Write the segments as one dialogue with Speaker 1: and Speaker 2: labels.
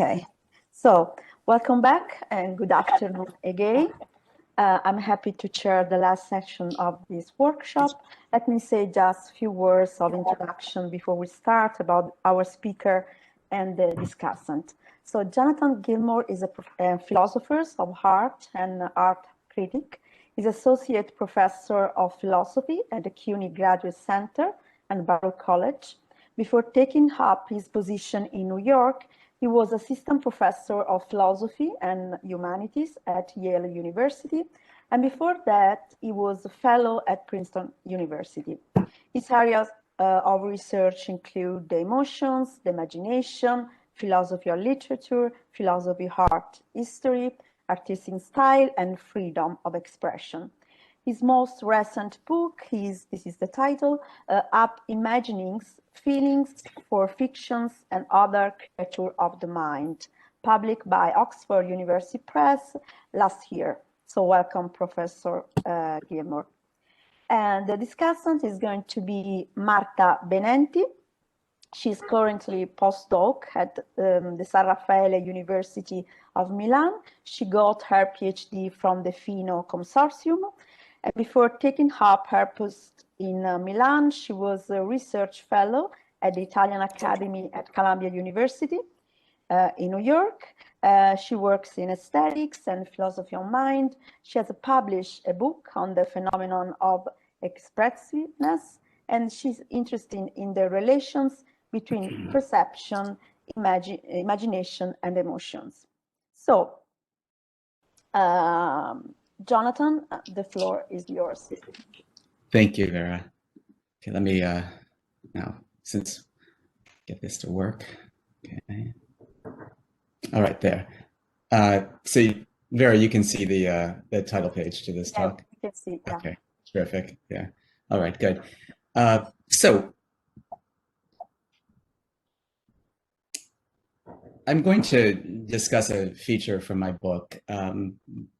Speaker 1: Okay, so welcome back and good afternoon again. I'm happy to chair the last section of this workshop. Let me say just a few words of introduction before we start about our speaker and the discussant. So Jonathan Gilmore is a philosopher of art and art critic. He's associate professor of philosophy at the CUNY Graduate Center and Barrow College. Before taking up his position in New York, he was assistant professor of philosophy and humanities at Yale University, and before that, he was a fellow at Princeton University. His areas of research include the emotions, the imagination, philosophy of literature, philosophy of art, history, artistic style, and freedom of expression. His most recent book is, this is the title, Up Imaginings, Feelings for Fictions and Other Creatures of the Mind, published by Oxford University Press last year. So welcome, Professor Gilmore. And the discussant is going to be Marta Benenti. She's currently postdoc at the San Raffaele University of Milan. She got her PhD from the FINO Consortium. And before taking up her post in Milan, she was a research fellow at the Italian Academy at Columbia University in New York. She works in aesthetics and philosophy of mind. She has published a book on the phenomenon of expressiveness, and she's interested in the relations between perception, imagination, and emotions. So, Jonathan, the floor is yours.
Speaker 2: Thank you, Vera. Okay, let me now, get this to work. Okay. All right, there. So, Vera, you can see the title page to this talk.
Speaker 1: You can see, yeah.
Speaker 2: Okay, terrific. Yeah. All right, good. So, I'm going to discuss a feature from my book,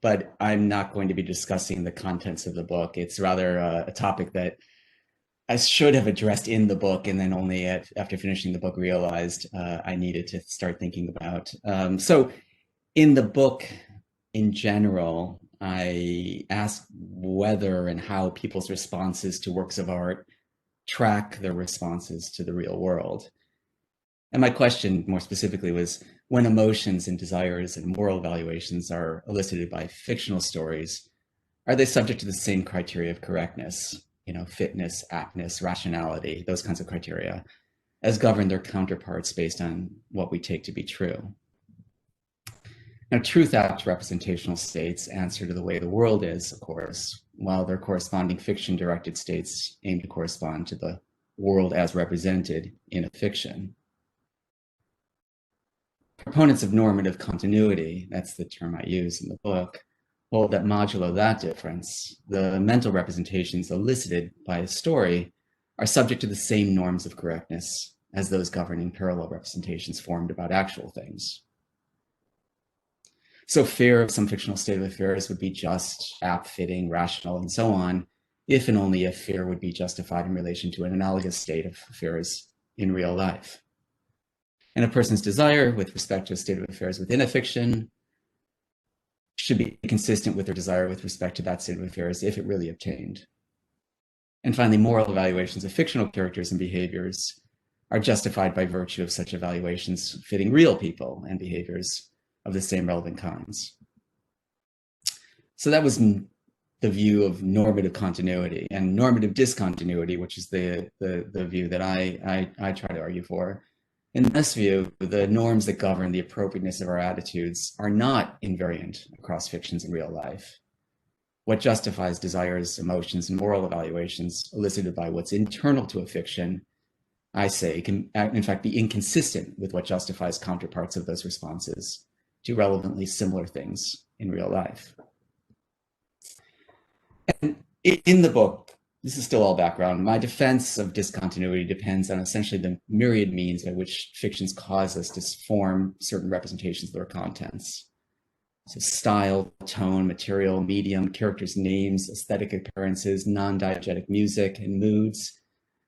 Speaker 2: but I'm not going to be discussing the contents of the book. It's rather a topic that I should have addressed in the book, and then only after finishing the book realized I needed to start thinking about. So in the book, in general, I ask whether and how people's responses to works of art track their responses to the real world. And my question more specifically was, when emotions and desires and moral evaluations are elicited by fictional stories, are they subject to the same criteria of correctness, fitness, aptness, rationality, those kinds of criteria, as govern their counterparts based on what we take to be true? Now, truth-apt representational states answer to the way the world is, of course, while their corresponding fiction-directed states aim to correspond to the world as represented in a fiction. Proponents of normative continuity, that's the term I use in the book, hold that modulo that difference, the mental representations elicited by a story are subject to the same norms of correctness as those governing parallel representations formed about actual things. So fear of some fictional state of affairs would be just, apt, fitting, rational, and so on, if and only if fear would be justified in relation to an analogous state of affairs in real life. And a person's desire with respect to a state of affairs within a fiction should be consistent with their desire with respect to that state of affairs if it really obtained. And finally, moral evaluations of fictional characters and behaviors are justified by virtue of such evaluations fitting real people and behaviors of the same relevant kinds. So that was the view of normative continuity, and normative discontinuity, which is the view that I try to argue for. In this view, the norms that govern the appropriateness of our attitudes are not invariant across fictions and real life. What justifies desires, emotions, and moral evaluations elicited by what's internal to a fiction, I say, can in fact be inconsistent with what justifies counterparts of those responses to relevantly similar things in real life. And in the book, this is still all background, my defense of discontinuity depends on essentially the myriad means by which fictions cause us to form certain representations of their contents. So style, tone, material, medium, characters' names, aesthetic appearances, non-diegetic music, and moods.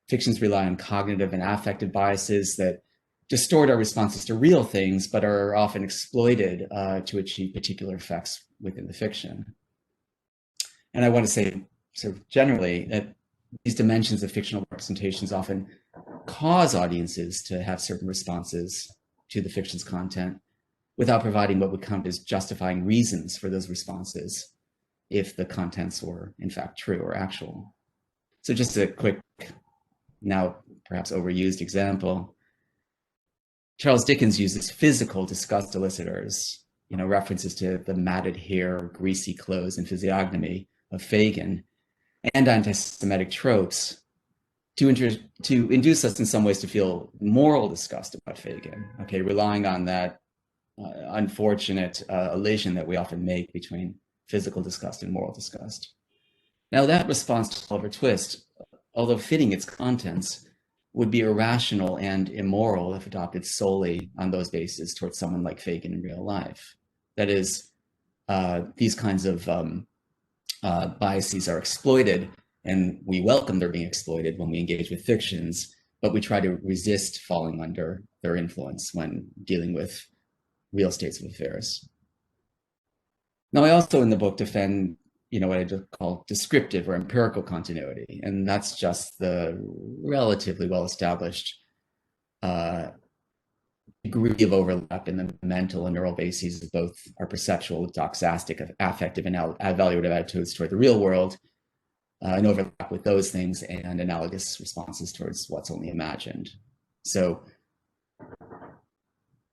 Speaker 2: Fictions rely on cognitive and affective biases that distort our responses to real things, but are often exploited to achieve particular effects within the fiction. And I want to say sort of generally that these dimensions of fictional representations often cause audiences to have certain responses to the fiction's content without providing what would count as justifying reasons for those responses if the contents were in fact true or actual. So just a quick, now perhaps overused example. Charles Dickens uses physical disgust elicitors, references to the matted hair, greasy clothes, and physiognomy of Fagin, and anti-Semitic tropes to induce us in some ways to feel moral disgust about Fagin, okay, relying on that unfortunate elision that we often make between physical disgust and moral disgust. Now that response to Oliver Twist, although fitting its contents, would be irrational and immoral if adopted solely on those bases towards someone like Fagin in real life. That is, these kinds of biases are exploited, and we welcome their being exploited when we engage with fictions, but we try to resist falling under their influence when dealing with real states of affairs. Now, I also in the book defend, what I call descriptive or empirical continuity, and that's just the relatively well-established degree of overlap in the mental and neural bases of both our perceptual, doxastic, affective, and evaluative attitudes toward the real world, and overlap with those things and analogous responses towards what's only imagined. So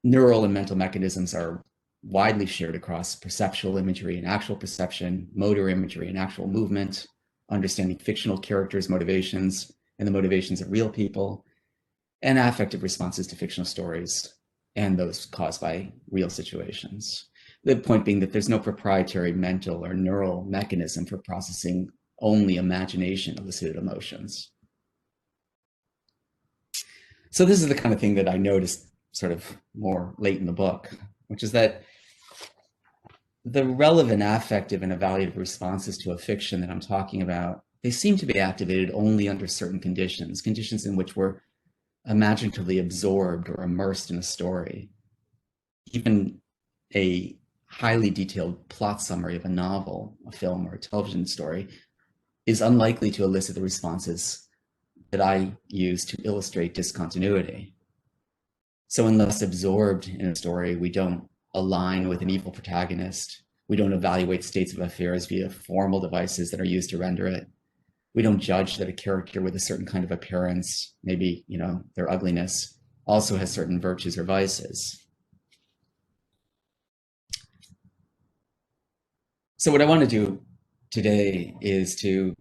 Speaker 2: neural and mental mechanisms are widely shared across perceptual imagery and actual perception, motor imagery and actual movement, understanding fictional characters' motivations and the motivations of real people, and affective responses to fictional stories and those caused by real situations. The point being that there's no proprietary mental or neural mechanism for processing only imagination elicited emotions. So this is the kind of thing that I noticed sort of more late in the book, which is that the relevant affective and evaluative responses to a fiction that I'm talking about, they seem to be activated only under certain conditions, conditions in which we're imaginatively absorbed or immersed in a story. Even a highly detailed plot summary of a novel, a film, or a television story is unlikely to elicit the responses that I use to illustrate discontinuity. So unless absorbed in a story, we don't align with an evil protagonist. We don't evaluate states of affairs via formal devices that are used to render it. We don't judge that a character with a certain kind of appearance, maybe, their ugliness, also has certain virtues or vices. So what I want to do today is to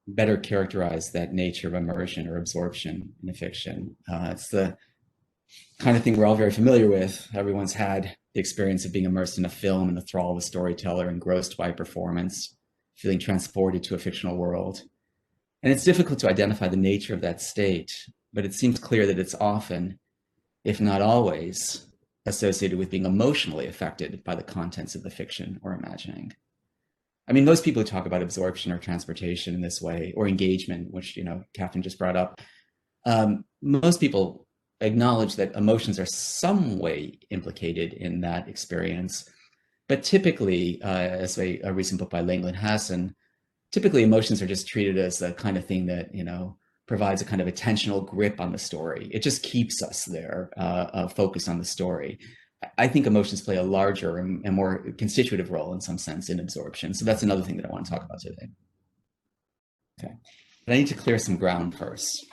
Speaker 2: better characterize that nature of immersion or absorption in a fiction. It's the kind of thing we're all very familiar with. Everyone's had the experience of being immersed in a film in the thrall of a storyteller, engrossed by a performance, feeling transported to a fictional world. And it's difficult to identify the nature of that state, but it seems clear that it's often, if not always, associated with being emotionally affected by the contents of the fiction or imagining. I mean, most people who talk about absorption or transportation in this way, or engagement, which, Catherine just brought up, most people acknowledge that emotions are some way implicated in that experience. But typically, as a recent book by Langland Hassan, typically emotions are just treated as the kind of thing that, provides a kind of attentional grip on the story. It just keeps us there, focused on the story. I think emotions play a larger and more constitutive role in some sense in absorption. So that's another thing that I want to talk about today. Okay, but I need to clear some ground first.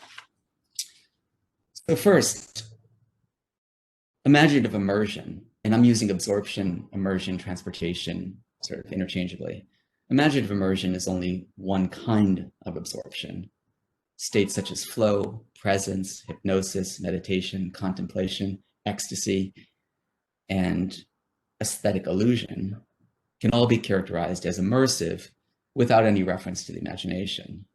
Speaker 2: So first, imaginative immersion, and I'm using absorption, immersion, transportation sort of interchangeably. Imaginative immersion is only one kind of absorption. States such as flow, presence, hypnosis, meditation, contemplation, ecstasy, and aesthetic illusion can all be characterized as immersive without any reference to the imagination.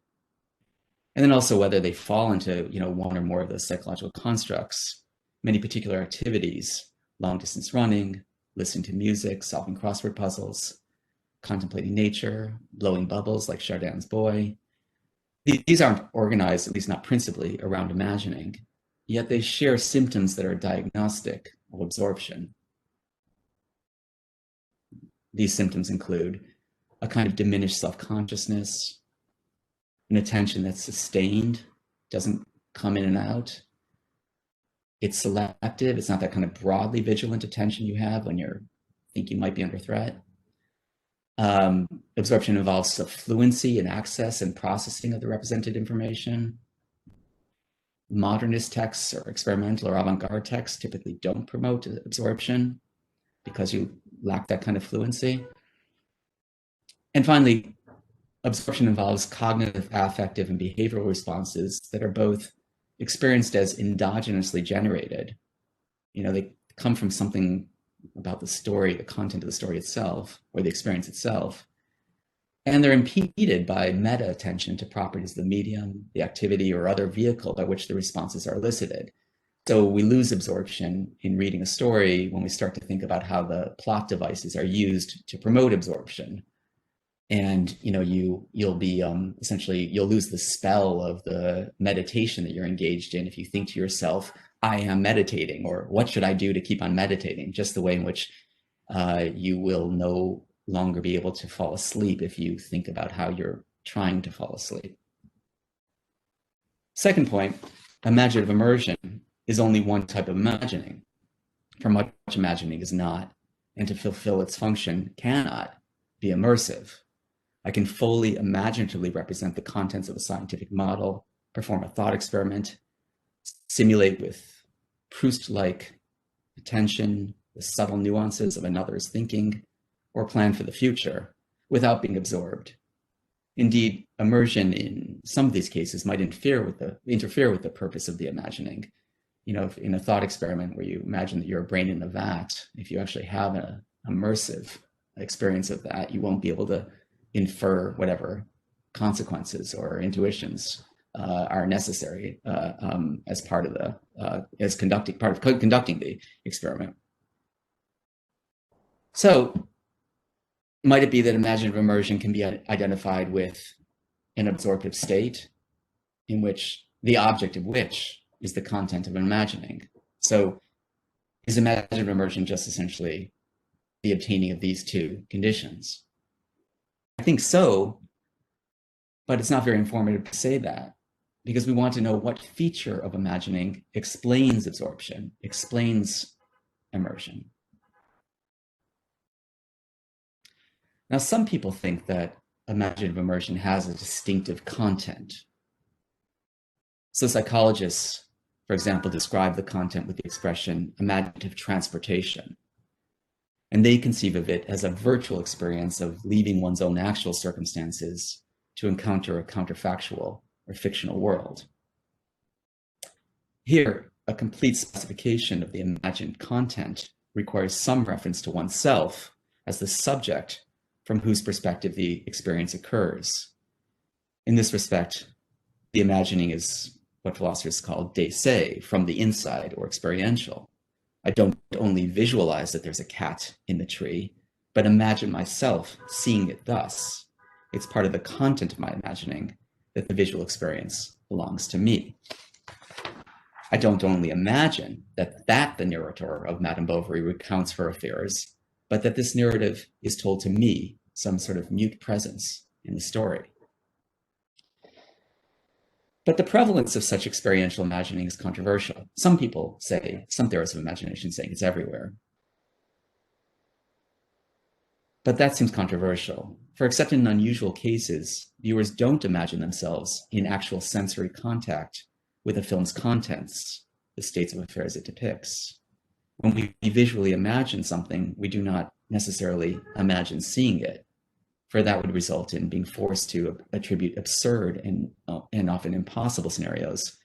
Speaker 2: And then also whether they fall into one or more of those psychological constructs, many particular activities, long distance running, listening to music, solving crossword puzzles, contemplating nature, blowing bubbles like Chardin's boy. These aren't organized, at least not principally, around imagining. yet they share symptoms that are diagnostic of absorption. These symptoms include a kind of diminished self-consciousness, an attention that's sustained, doesn't come in and out. It's selective. It's not that kind of broadly vigilant attention you have when you think you might be under threat. Absorption involves the fluency and access and processing of the represented information. Modernist texts or experimental or avant-garde texts typically don't promote absorption because you lack that kind of fluency. And finally, absorption involves cognitive, affective, and behavioral responses that are both experienced as endogenously generated. They come from something about the story, the content of the story itself, or the experience itself. And they're impeded by meta attention to properties of the medium, the activity, or other vehicle by which the responses are elicited. So we lose absorption in reading a story when we start to think about how the plot devices are used to promote absorption. And you'll be essentially, you'll lose the spell of the meditation that you're engaged in if you think to yourself, I am meditating, or what should I do to keep on meditating? Just the way in which you will no longer be able to fall asleep if you think about how you're trying to fall asleep. Second point, imaginative immersion is only one type of imagining. For much imagining is not, and to fulfill its function cannot be immersive. I can fully imaginatively represent the contents of a scientific model, perform a thought experiment, simulate with Proust-like attention the subtle nuances of another's thinking, or plan for the future without being absorbed. Indeed, immersion in some of these cases might interfere with the purpose of the imagining. In a thought experiment where you imagine that you're a brain in a vat, if you actually have an immersive experience of that, you won't be able to infer whatever consequences or intuitions are necessary as part of conducting the experiment. So, might it be that imaginative immersion can be identified with an absorptive state in which the object of which is the content of imagining? So, is imaginative immersion just essentially the obtaining of these two conditions? I think so, but it's not very informative to say that, because we want to know what feature of imagining explains absorption, explains immersion. Now, some people think that imaginative immersion has a distinctive content. So psychologists, for example, describe the content with the expression imaginative transportation. And they conceive of it as a virtual experience of leaving one's own actual circumstances to encounter a counterfactual or fictional world. Here, a complete specification of the imagined content requires some reference to oneself as the subject from whose perspective the experience occurs. In this respect, the imagining is what philosophers call de se, from the inside or experiential. I don't only visualize that there's a cat in the tree, but imagine myself seeing it thus. It's part of the content of my imagining that the visual experience belongs to me. I don't only imagine that the narrator of Madame Bovary recounts her affairs, but that this narrative is told to me, some sort of mute presence in the story. But the prevalence of such experiential imagining is controversial. Some people say, some theorists of imagination saying it's everywhere. But that seems controversial. For except in unusual cases, viewers don't imagine themselves in actual sensory contact with a film's contents, the states of affairs it depicts. When we visually imagine something, we do not necessarily imagine seeing it, for that would result in being forced to attribute absurd and often impossible scenarios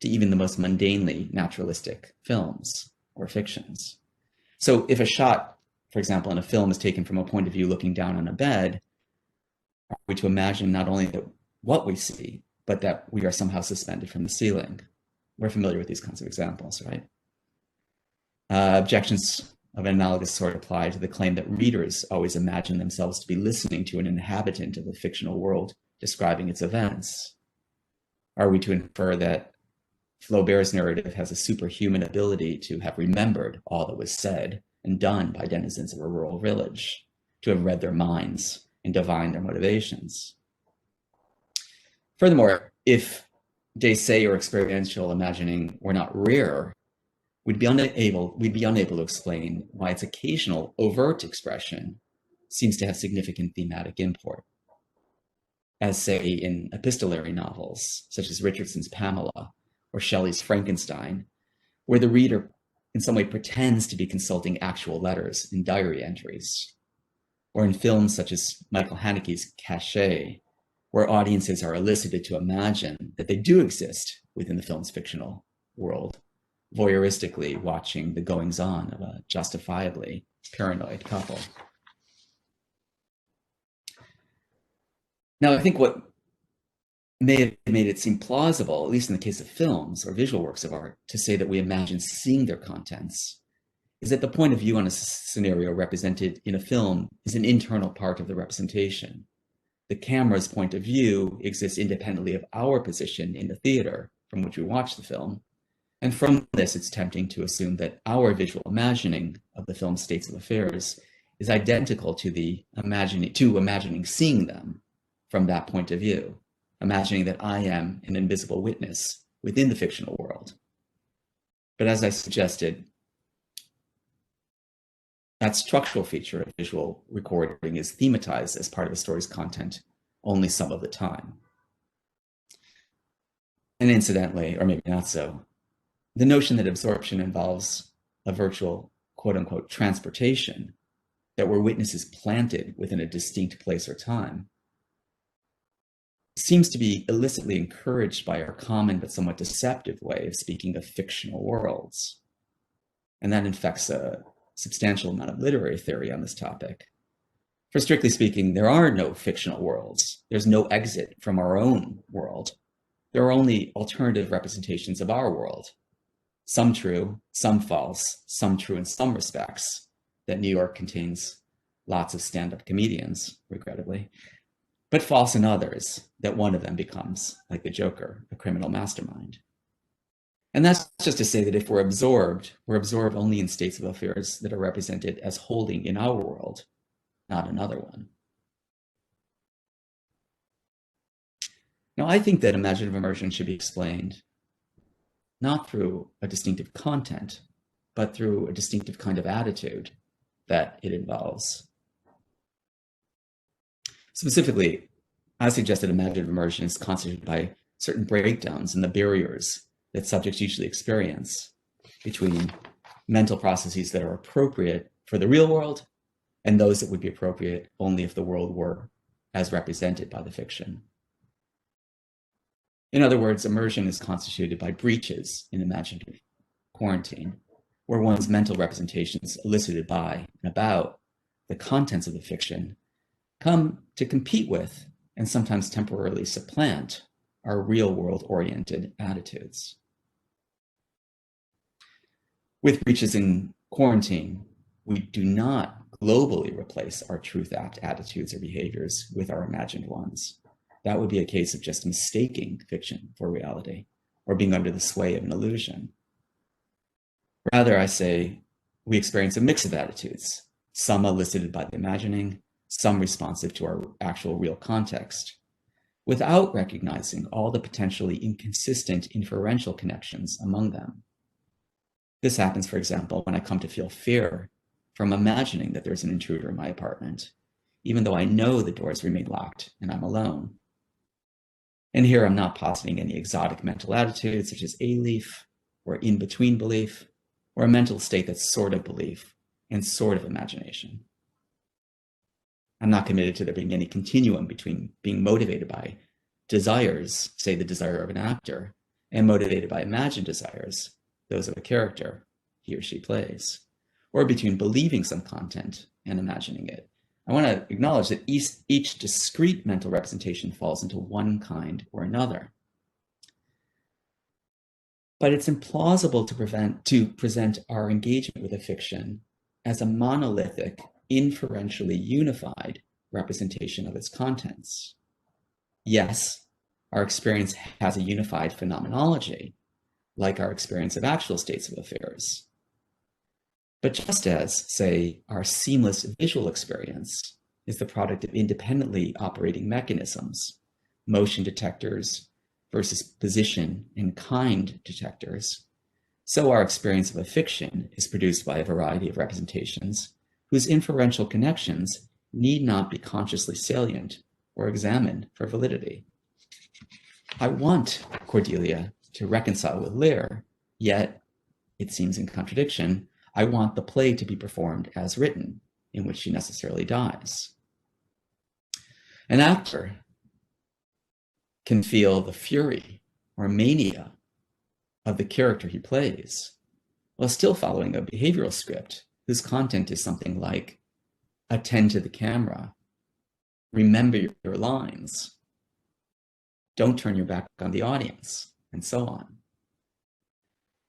Speaker 2: to even the most mundanely naturalistic films or fictions. So if a shot, for example, in a film is taken from a point of view looking down on a bed, are we to imagine not only that what we see, but that we are somehow suspended from the ceiling? We're familiar with these kinds of examples, right? Objections of an analogous sort apply to the claim that readers always imagine themselves to be listening to an inhabitant of the fictional world describing its events. Are we to infer that Flaubert's narrative has a superhuman ability to have remembered all that was said and done by denizens of a rural village, to have read their minds and divined their motivations. Furthermore, if Deissé or experiential imagining were not rare, we'd be unable to explain why its occasional overt expression seems to have significant thematic import. As, say, in epistolary novels, such as Richardson's Pamela or Shelley's Frankenstein, where the reader in some way pretends to be consulting actual letters and diary entries, or in films such as Michael Haneke's Cachet, where audiences are elicited to imagine that they do exist within the film's fictional world, voyeuristically watching the goings-on of a justifiably paranoid couple. Now, I think what may have made it seem plausible, at least in the case of films or visual works of art, to say that we imagine seeing their contents, is that the point of view on a scenario represented in a film is an internal part of the representation. The camera's point of view exists independently of our position in the theater from which we watch the film. And from this, it's tempting to assume that our visual imagining of the film's states of affairs is identical to imagining seeing them from that point of view, imagining that I am an invisible witness within the fictional world. But as I suggested, that structural feature of visual recording is thematized as part of a story's content only some of the time. And incidentally, or maybe not so, the notion that absorption involves a virtual, quote unquote, transportation, that we're witnesses planted within a distinct place or time, seems to be illicitly encouraged by our common but somewhat deceptive way of speaking of fictional worlds. And that infects a substantial amount of literary theory on this topic. For strictly speaking, there are no fictional worlds. There's no exit from our own world. There are only alternative representations of our world. Some true, some false, some true in some respects, that New York contains lots of stand-up comedians, regrettably, but false in others, that one of them becomes, like the Joker, a criminal mastermind. And that's just to say that if we're absorbed only in states of affairs that are represented as holding in our world, not another one. Now, I think that imaginative immersion should be explained not through a distinctive content, but through a distinctive kind of attitude that it involves. Specifically, I suggested imaginative immersion is constituted by certain breakdowns in the barriers that subjects usually experience between mental processes that are appropriate for the real world and those that would be appropriate only if the world were as represented by the fiction. In other words, immersion is constituted by breaches in imaginative quarantine, where one's mental representations elicited by and about the contents of the fiction come to compete with and sometimes temporarily supplant our real-world-oriented attitudes. With breaches in quarantine, we do not globally replace our truth attitudes or behaviors with our imagined ones. That would be a case of just mistaking fiction for reality or being under the sway of an illusion. Rather, I say, we experience a mix of attitudes, some elicited by the imagining, some responsive to our actual real context, without recognizing all the potentially inconsistent inferential connections among them. This happens, for example, when I come to feel fear from imagining that there's an intruder in my apartment, even though I know the doors remain locked and I'm alone. And here I'm not positing any exotic mental attitudes such as a-leaf or in-between belief, or a mental state that's sort of belief and sort of imagination. I'm not committed to there being any continuum between being motivated by desires, say the desire of an actor, and motivated by imagined desires, those of a character he or she plays, or between believing some content and imagining it. I want to acknowledge that each discrete mental representation falls into one kind or another. But it's implausible to present our engagement with a fiction as a monolithic, inferentially unified representation of its contents. Yes, our experience has a unified phenomenology, like our experience of actual states of affairs. But just as, say, our seamless visual experience is the product of independently operating mechanisms, motion detectors versus position and kind detectors, so our experience of a fiction is produced by a variety of representations whose inferential connections need not be consciously salient or examined for validity. I want Cordelia to reconcile with Lear, yet, it seems in contradiction, I want the play to be performed as written, in which she necessarily dies. An actor can feel the fury or mania of the character he plays, while still following a behavioral script whose content is something like, attend to the camera, remember your lines, don't turn your back on the audience, and so on.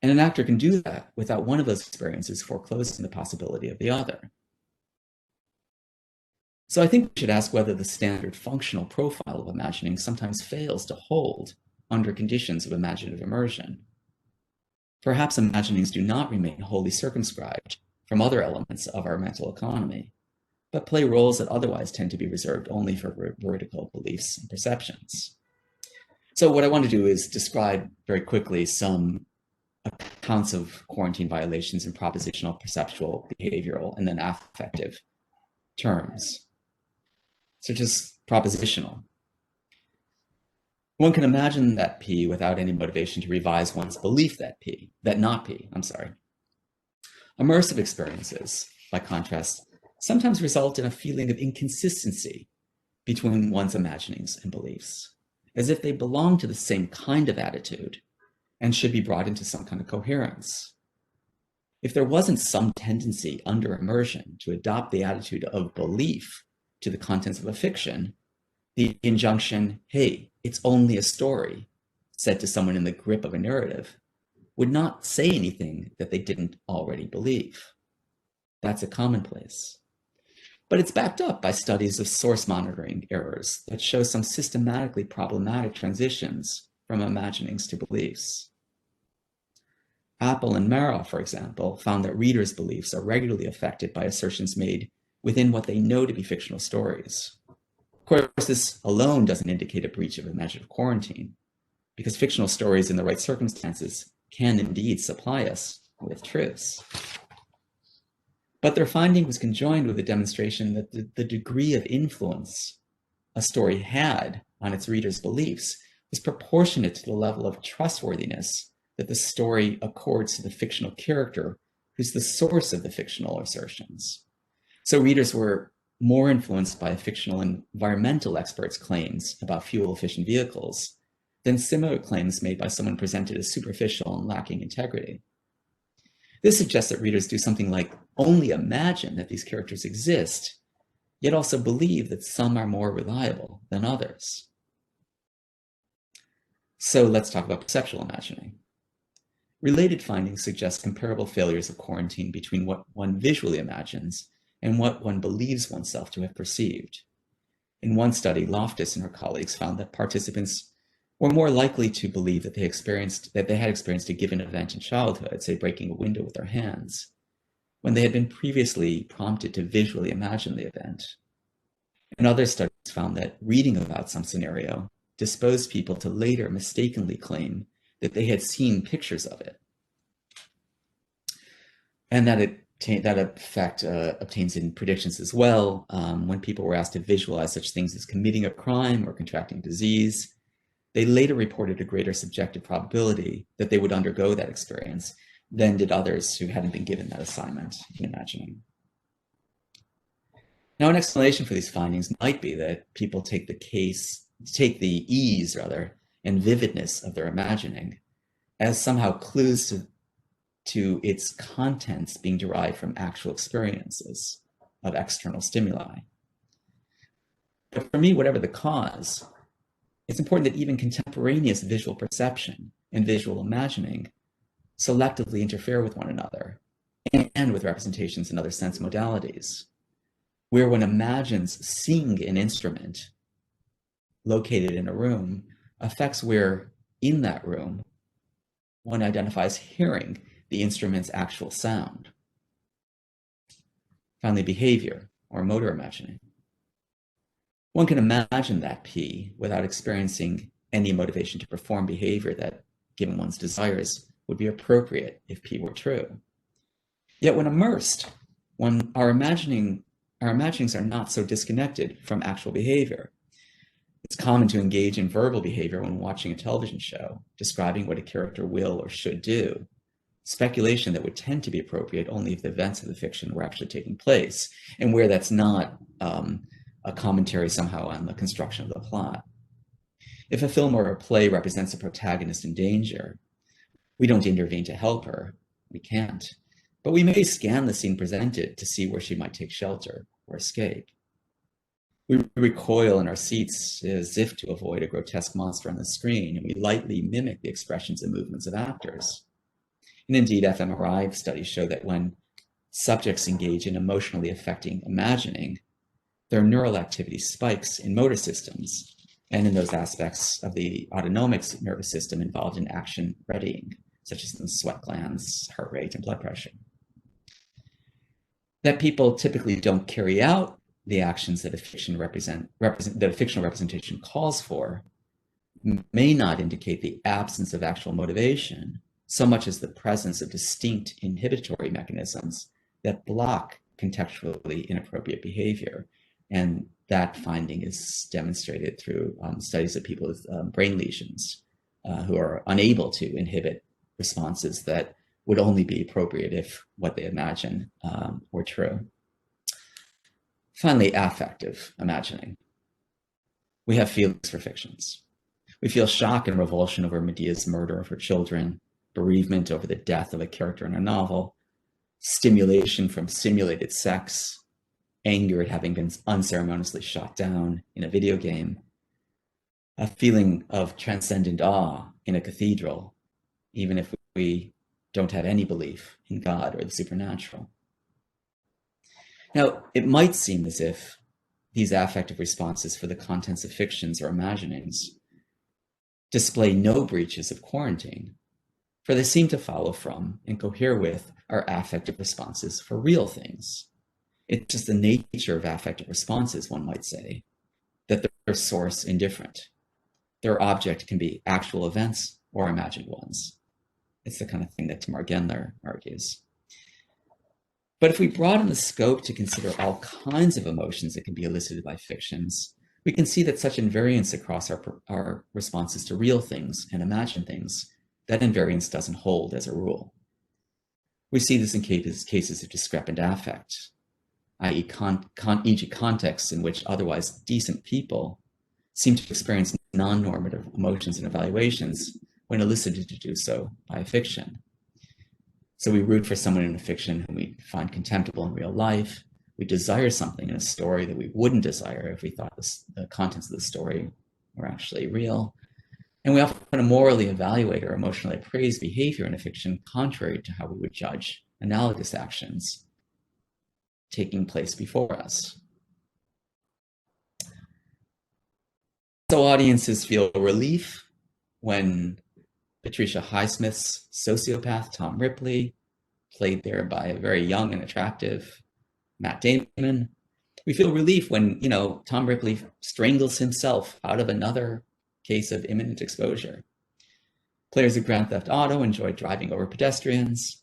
Speaker 2: And an actor can do that without one of those experiences foreclosing the possibility of the other. So I think we should ask whether the standard functional profile of imagining sometimes fails to hold under conditions of imaginative immersion. Perhaps imaginings do not remain wholly circumscribed from other elements of our mental economy, but play roles that otherwise tend to be reserved only for veridical beliefs and perceptions. So what I want to do is describe very quickly some accounts of quarantine violations in propositional, perceptual, behavioral, and then affective terms. So just propositional. One can imagine that P without any motivation to revise one's belief that not P. Immersive experiences, by contrast, sometimes result in a feeling of inconsistency between one's imaginings and beliefs, as if they belong to the same kind of attitude and should be brought into some kind of coherence. If there wasn't some tendency under immersion to adopt the attitude of belief to the contents of a fiction, the injunction, hey, it's only a story, said to someone in the grip of a narrative, would not say anything that they didn't already believe. That's a commonplace. But it's backed up by studies of source monitoring errors that show some systematically problematic transitions from imaginings to beliefs. Apple and Mara, for example, found that readers' beliefs are regularly affected by assertions made within what they know to be fictional stories. Of course, this alone doesn't indicate a breach of imaginative quarantine, because fictional stories in the right circumstances can indeed supply us with truths. But their finding was conjoined with a demonstration that the degree of influence a story had on its readers' beliefs was proportionate to the level of trustworthiness that the story accords to the fictional character who's the source of the fictional assertions. So readers were more influenced by a fictional environmental expert's claims about fuel-efficient vehicles than similar claims made by someone presented as superficial and lacking integrity. This suggests that readers do something like only imagine that these characters exist, yet also believe that some are more reliable than others. So let's talk about perceptual imagining. Related findings suggest comparable failures of quarantine between what one visually imagines and what one believes oneself to have perceived. In one study, Loftus and her colleagues found that participants were more likely to believe that they had experienced a given event in childhood, say breaking a window with their hands, when they had been previously prompted to visually imagine the event. And other studies found that reading about some scenario disposed people to later mistakenly claim that they had seen pictures of it. And that effect obtains in predictions as well. When people were asked to visualize such things as committing a crime or contracting disease, they later reported a greater subjective probability that they would undergo that experience than did others who hadn't been given that assignment in imagining. Now, an explanation for these findings might be that people take the ease and vividness of their imagining as somehow clues to its contents being derived from actual experiences of external stimuli. But for me, whatever the cause, it's important that even contemporaneous visual perception and visual imagining selectively interfere with one another and with representations and other sense modalities, where one imagines seeing an instrument located in a room affects where in that room one identifies hearing the instrument's actual sound. Finally, behavior, or motor imagining. One can imagine that P without experiencing any motivation to perform behavior that, given one's desires, would be appropriate if P were true. Yet when immersed, our imaginings are not so disconnected from actual behavior. It's common to engage in verbal behavior when watching a television show, describing what a character will or should do, speculation that would tend to be appropriate only if the events of the fiction were actually taking place, and where that's not a commentary somehow on the construction of the plot. If a film or a play represents a protagonist in danger, we don't intervene to help her. We can't. But we may scan the scene presented to see where she might take shelter or escape. We recoil in our seats as if to avoid a grotesque monster on the screen, and we lightly mimic the expressions and movements of actors. And indeed, fMRI studies show that when subjects engage in emotionally affecting imagining, their neural activity spikes in motor systems and in those aspects of the autonomic nervous system involved in action readying, such as the sweat glands, heart rate, and blood pressure. That people typically don't carry out the actions that a fictional representation calls for may not indicate the absence of actual motivation so much as the presence of distinct inhibitory mechanisms that block contextually inappropriate behavior. And that finding is demonstrated through studies of people with brain lesions who are unable to inhibit responses that would only be appropriate if what they imagine were true. Finally, affective imagining. We have feelings for fictions. We feel shock and revulsion over Medea's murder of her children, bereavement over the death of a character in a novel, stimulation from simulated sex, anger at having been unceremoniously shot down in a video game, a feeling of transcendent awe in a cathedral, even if we don't have any belief in God or the supernatural. Now, it might seem as if these affective responses for the contents of fictions or imaginings display no breaches of quarantine, for they seem to follow from and cohere with our affective responses for real things. It's just the nature of affective responses, one might say, that they're source indifferent. Their object can be actual events or imagined ones. It's the kind of thing that Tamar Gendler argues. But if we broaden the scope to consider all kinds of emotions that can be elicited by fictions, we can see that such invariance across our responses to real things and imagined things, that invariance doesn't hold as a rule. We see this in cases of discrepant affect, i.e. e.g. contexts in which otherwise decent people seem to experience non-normative emotions and evaluations when elicited to do so by a fiction. So we root for someone in a fiction whom we find contemptible in real life. We desire something in a story that we wouldn't desire if we thought the contents of the story were actually real. And we often morally evaluate or emotionally appraise behavior in a fiction contrary to how we would judge analogous actions taking place before us. So audiences feel relief when Patricia Highsmith's sociopath, Tom Ripley, played there by a very young and attractive Matt Damon. We feel relief when, Tom Ripley strangles himself out of another case of imminent exposure. Players of Grand Theft Auto enjoy driving over pedestrians.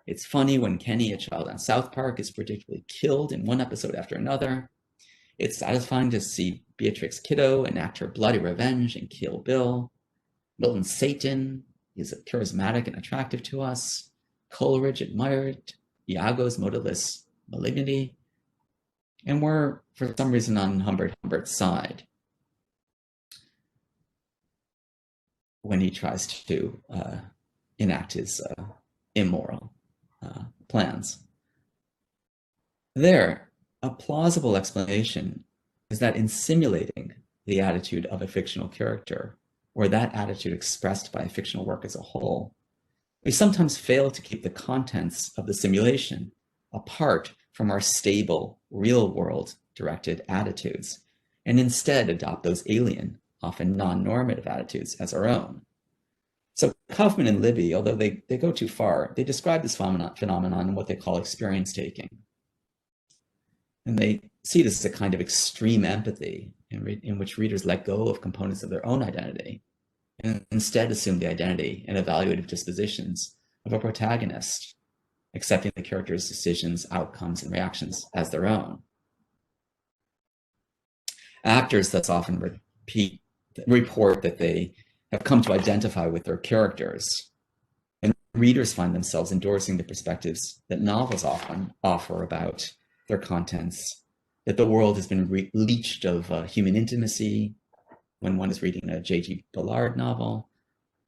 Speaker 2: It's funny when Kenny, a child on South Park, is predictably killed in one episode after another. It's satisfying to see Beatrix Kiddo enact her bloody revenge in Kill Bill. Milton Satan is charismatic and attractive to us. Coleridge admired Iago's motiveless malignity. And we're, for some reason, on Humbert's side when he tries to enact his immoral plans. There, a plausible explanation is that in simulating the attitude of a fictional character, or that attitude expressed by a fictional work as a whole, we sometimes fail to keep the contents of the simulation apart from our stable, real-world directed attitudes, and instead adopt those alien, often non-normative attitudes as our own. So Kaufman and Libby, although they go too far, they describe this phenomenon in what they call experience taking. And they see this as a kind of extreme empathy in which readers let go of components of their own identity and instead assume the identity and evaluative dispositions of a protagonist, accepting the character's decisions, outcomes, and reactions as their own. Actors thus often report that they have come to identify with their characters, and readers find themselves endorsing the perspectives that novels often offer about their contents, that the world has been leached of human intimacy when one is reading a J.G. Ballard novel,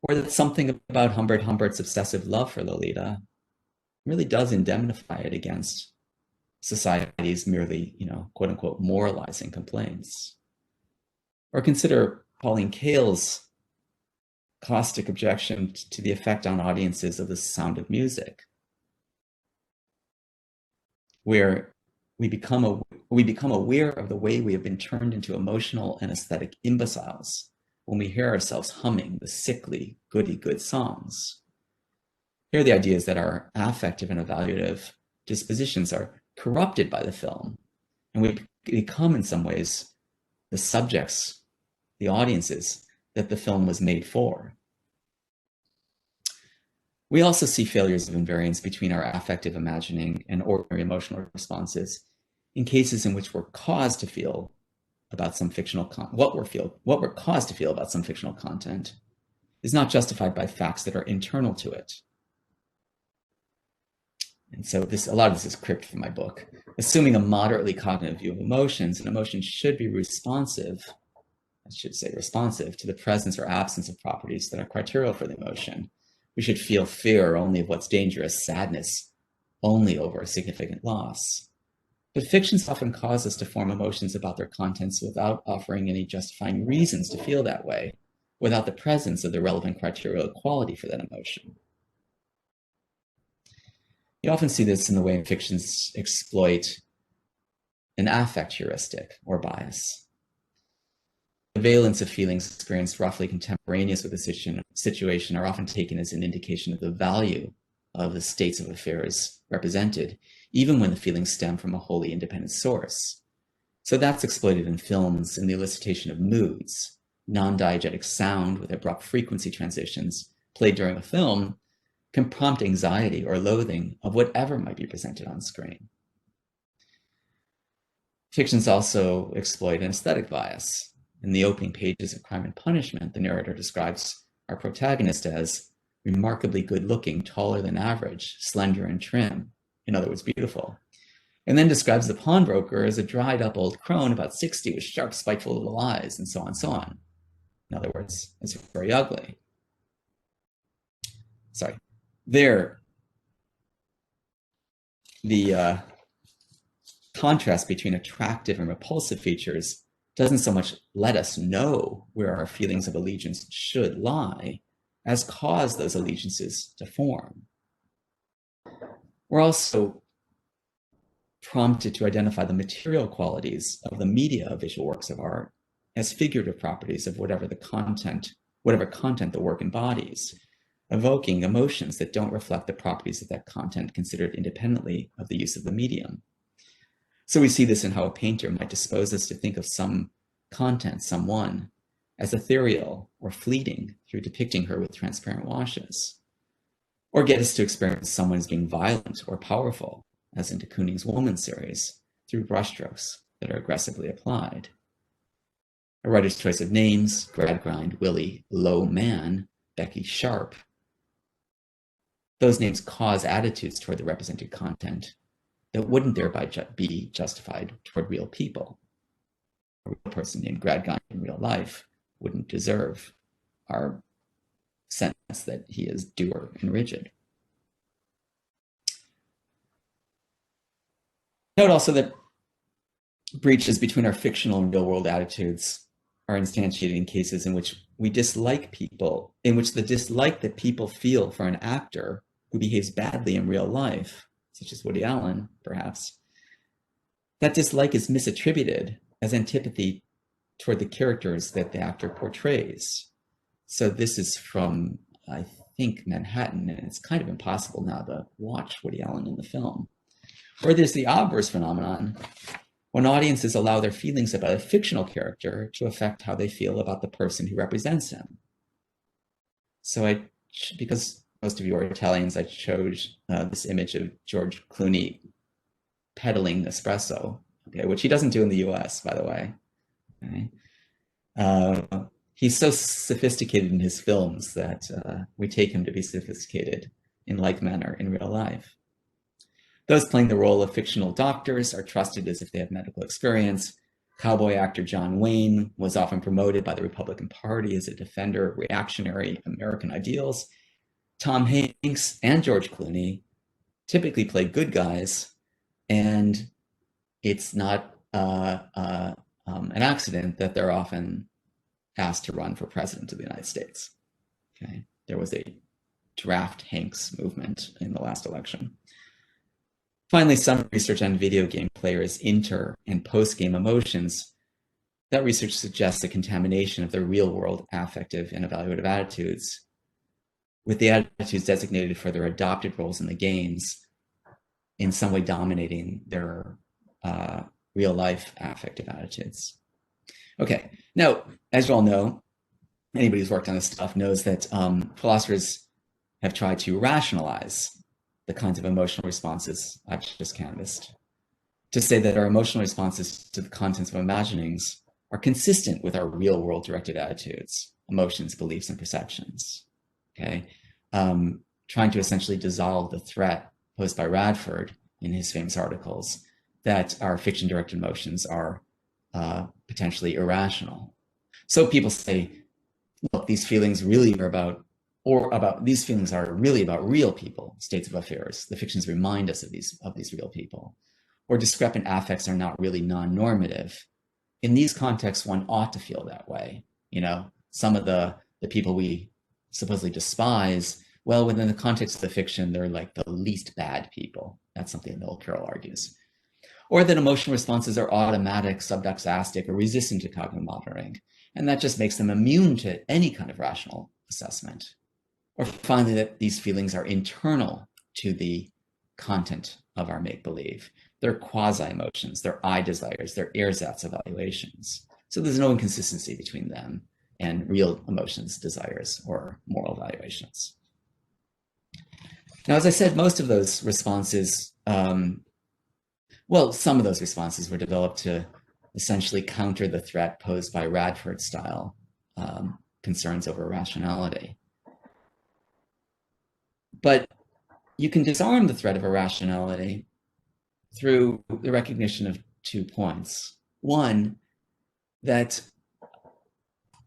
Speaker 2: or that something about Humbert Humbert's obsessive love for Lolita really does indemnify it against society's merely, quote unquote, moralizing complaints. Or consider Pauline Kael's caustic objection to the effect on audiences of The Sound of Music, where we become aware of the way we have been turned into emotional and aesthetic imbeciles when we hear ourselves humming the sickly, goody-good songs. Here the idea is that our affective and evaluative dispositions are corrupted by the film, and we become in some ways the subjects, the audiences that the film was made for. We also see failures of invariance between our affective imagining and ordinary emotional responses in cases in which we're caused to feel about some fictional what we're caused to feel about some fictional content is not justified by facts that are internal to it. And so a lot of this is cribbed from my book. Assuming a moderately cognitive view of emotions, an emotion should be responsive to the presence or absence of properties that are criterial for the emotion. We should feel fear only of what's dangerous, sadness only over a significant loss. But fictions often cause us to form emotions about their contents without offering any justifying reasons to feel that way, without the presence of the relevant criteria quality for that emotion. You often see this in the way fictions exploit an affect heuristic or bias. The valence of feelings experienced roughly contemporaneous with the situation are often taken as an indication of the value of the states of affairs represented, even when the feelings stem from a wholly independent source. So that's exploited in films in the elicitation of moods. Non-diegetic sound with abrupt frequency transitions played during a film can prompt anxiety or loathing of whatever might be presented on screen. Fictions also exploit an aesthetic bias. In the opening pages of Crime and Punishment, the narrator describes our protagonist as remarkably good-looking, taller than average, slender and trim, in other words, beautiful, and then describes the pawnbroker as a dried-up old crone about 60 with sharp, spiteful little eyes, and so on and so on. In other words, as very ugly. Sorry. There, the contrast between attractive and repulsive features doesn't so much let us know where our feelings of allegiance should lie as cause those allegiances to form. We're also prompted to identify the material qualities of the media of visual works of art as figurative properties of whatever content the work embodies, evoking emotions that don't reflect the properties of that content considered independently of the use of the medium. So we see this in how a painter might dispose us to think of some content, someone, as ethereal or fleeting through depicting her with transparent washes, or get us to experience someone as being violent or powerful, as in de Kooning's Woman series, through brushstrokes that are aggressively applied. A writer's choice of names, Gradgrind, Willie, Low Man, Becky Sharp, those names cause attitudes toward the represented content that wouldn't thereby be justified toward real people. A real person named Gradgrind in real life wouldn't deserve our sense that he is dour and rigid. Note also that breaches between our fictional and real-world attitudes are instantiated in cases in which we dislike people, in which the dislike that people feel for an actor who behaves badly in real life, such as Woody Allen, perhaps, that dislike is misattributed as antipathy toward the characters that the actor portrays. So this is from, I think Manhattan, and it's kind of impossible now to watch Woody Allen in the film. Or there's the obverse phenomenon, when audiences allow their feelings about a fictional character to affect how they feel about the person who represents him. So because most of you are Italians, I chose this image of George Clooney peddling espresso, okay, which he doesn't do in the US, by the way. Okay? He's so sophisticated in his films that we take him to be sophisticated in like manner in real life. Those playing the role of fictional doctors are trusted as if they have medical experience. Cowboy actor John Wayne was often promoted by the Republican Party as a defender of reactionary American ideals. Tom Hanks and George Clooney typically play good guys, and it's not an accident that they're often asked to run for president of the United States. Okay, there was a draft Hanks movement in the last election. Finally, some research on video game players' inter and post-game emotions. That research suggests a contamination of their real-world affective and evaluative attitudes, with the attitudes designated for their adopted roles in the games in some way dominating their real-life affective attitudes. Okay, now, as you all know, anybody who's worked on this stuff knows that philosophers have tried to rationalize the kinds of emotional responses I've just canvassed, to say that our emotional responses to the contents of imaginings are consistent with our real world directed attitudes, emotions, beliefs, and perceptions, okay? Trying to essentially dissolve the threat posed by Radford in his famous articles that our fiction directed emotions are potentially irrational. So people say, look, these feelings really are about these feelings are really about real people, states of affairs. The fictions remind us of these real people. Or discrepant affects are not really non-normative. In these contexts, one ought to feel that way. You know, some of the people we supposedly despise, well, within the context of the fiction, they're like the least bad people. That's something Noel Carroll argues. Or that emotional responses are automatic, subdoxastic, or resistant to cognitive monitoring. And that just makes them immune to any kind of rational assessment. Or finally, that these feelings are internal to the content of our make-believe. They're quasi-emotions, they're I desires, they're ersatz evaluations. So there's no inconsistency between them and real emotions, desires, or moral evaluations. Now, as I said, most of those responses, some of those responses were developed to essentially counter the threat posed by Radford-style concerns over rationality. But you can disarm the threat of irrationality through the recognition of 2 points. One, that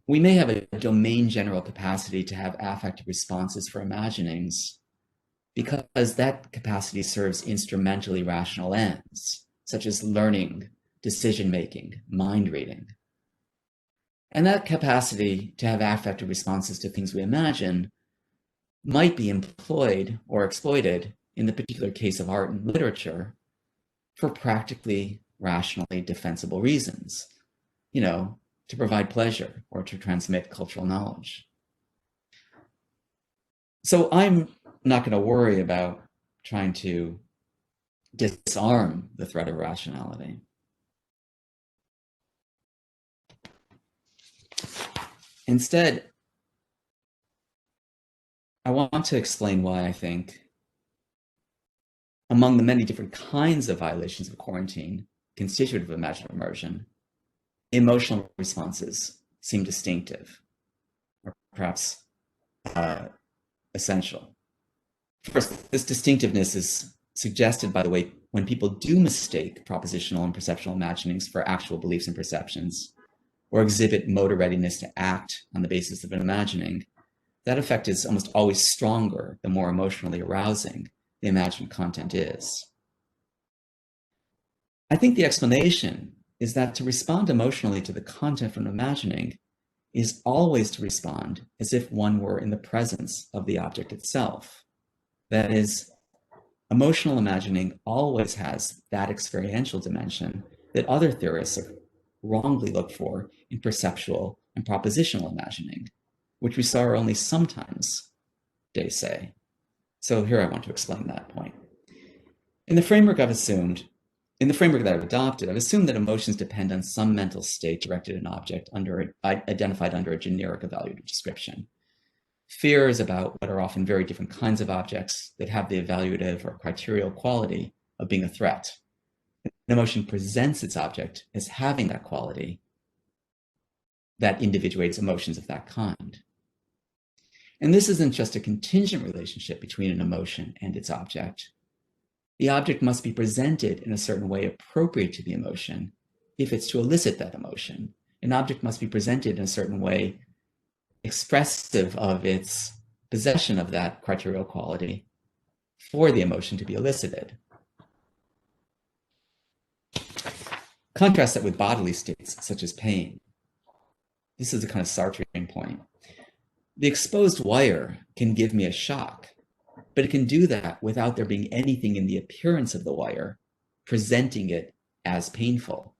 Speaker 2: we may have a domain general capacity to have affective responses for imaginings because that capacity serves instrumentally rational ends, such as learning, decision-making, mind reading. And that capacity to have affective responses to things we imagine might be employed or exploited in the particular case of art and literature for practically rationally defensible reasons, you know, to provide pleasure or to transmit cultural knowledge. So I'm not going to worry about trying to disarm the threat of rationality. Instead, I want to explain why I think among the many different kinds of violations of quarantine constitutive of imaginative immersion, emotional responses seem distinctive, or perhaps essential. First, this distinctiveness is suggested by the way when people do mistake propositional and perceptual imaginings for actual beliefs and perceptions, or exhibit motor readiness to act on the basis of an imagining, that effect is almost always stronger the more emotionally arousing the imagined content is. I think the explanation is that to respond emotionally to the content from imagining is always to respond as if one were in the presence of the object itself. That is, emotional imagining always has that experiential dimension that other theorists wrongly look for in perceptual and propositional imagining, which we saw only sometimes they say. So here I want to explain that point. In the framework that I've adopted, I've assumed that emotions depend on some mental state directed at an object identified under a generic evaluative description. Fear is about what are often very different kinds of objects that have the evaluative or criterial quality of being a threat. An emotion presents its object as having that quality that individuates emotions of that kind. And this isn't just a contingent relationship between an emotion and its object. The object must be presented in a certain way appropriate to the emotion if it's to elicit that emotion. An object must be presented in a certain way expressive of its possession of that criterial quality for the emotion to be elicited. Contrast that with bodily states such as pain. This is a kind of Sartrean point. The exposed wire can give me a shock, but it can do that without there being anything in the appearance of the wire presenting it as painful.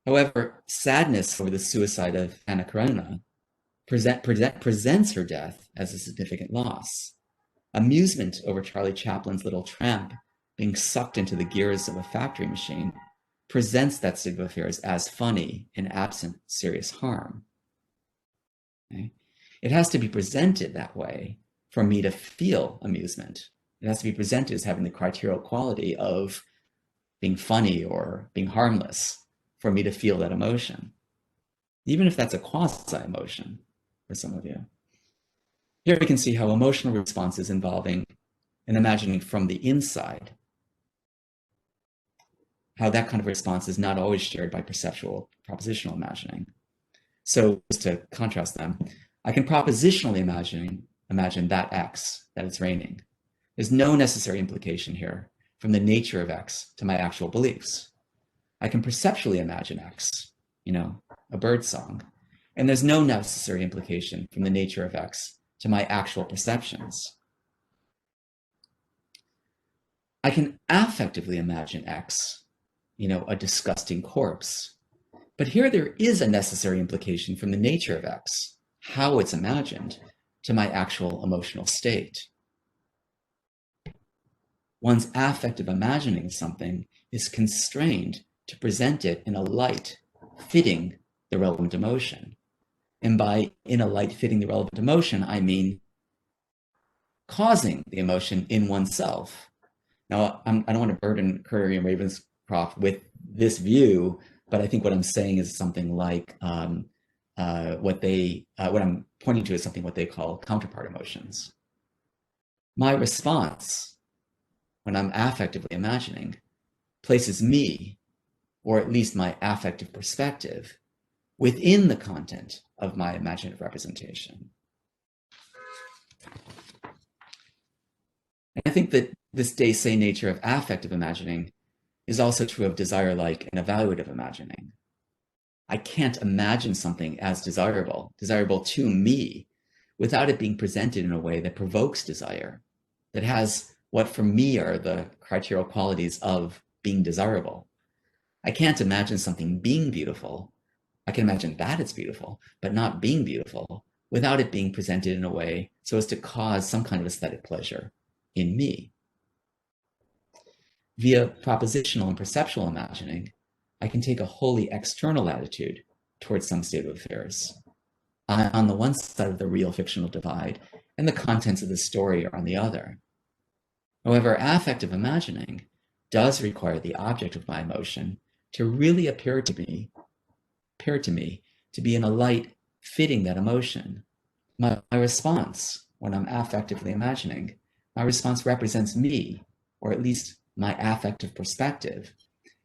Speaker 2: However, sadness over the suicide of Anna Karenina presents her death as a significant loss. Amusement over Charlie Chaplin's little tramp being sucked into the gears of a factory machine presents that state of affairs as funny and absent serious harm. Okay? It has to be presented that way for me to feel amusement. It has to be presented as having the criterial quality of being funny or being harmless for me to feel that emotion, even if that's a quasi-emotion for some of you. Here we can see how emotional responses involving an imagining from the inside, how that kind of response is not always shared by perceptual propositional imagining. So just to contrast them, I can propositionally imagine that X, that it's raining. There's no necessary implication here from the nature of X to my actual beliefs. I can perceptually imagine X, a bird song, and there's no necessary implication from the nature of X to my actual perceptions. I can affectively imagine X, a disgusting corpse. But here there is a necessary implication from the nature of X, how it's imagined, to my actual emotional state. One's affective imagining of something is constrained to present it in a light fitting the relevant emotion. And by in a light fitting the relevant emotion, I mean causing the emotion in oneself. Now, I don't want to burden Curry and Ravenscroft with this view, but I think what I'm saying is something like what I'm pointing to is something what they call counterpart emotions. My response when I'm affectively imagining places me, or at least my affective perspective, within the content of my imaginative representation. And I think that this de se nature of affective imagining is also true of desire-like and evaluative imagining. I can't imagine something as desirable to me, without it being presented in a way that provokes desire, that has what for me are the criterial qualities of being desirable. I can't imagine something being beautiful. I can imagine that it's beautiful, but not being beautiful, without it being presented in a way so as to cause some kind of aesthetic pleasure in me. Via propositional and perceptual imagining, I can take a wholly external attitude towards some state of affairs. On the one side of the real fictional divide, and the contents of the story are on the other. However, affective imagining does require the object of my emotion to really appear to me to be in a light fitting that emotion. My response when I'm affectively imagining, my response represents me, or at least my affective perspective,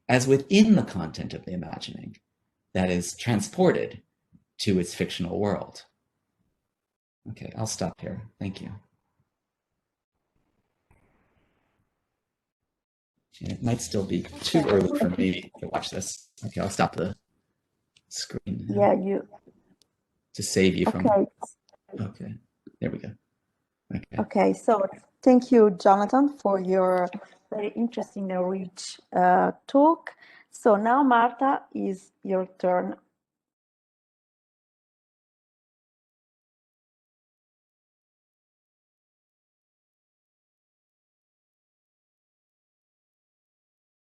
Speaker 2: as within the content of the imagining that is transported to its fictional world. Okay, I'll stop here. Thank you. It might still be too early for me to watch this. Okay, I'll stop the screen.
Speaker 1: Yeah,
Speaker 2: to save you from.
Speaker 1: Okay.
Speaker 2: Okay, there we go.
Speaker 1: Okay, so thank you, Jonathan, for your very interesting and rich talk. So now, Marta, is your turn.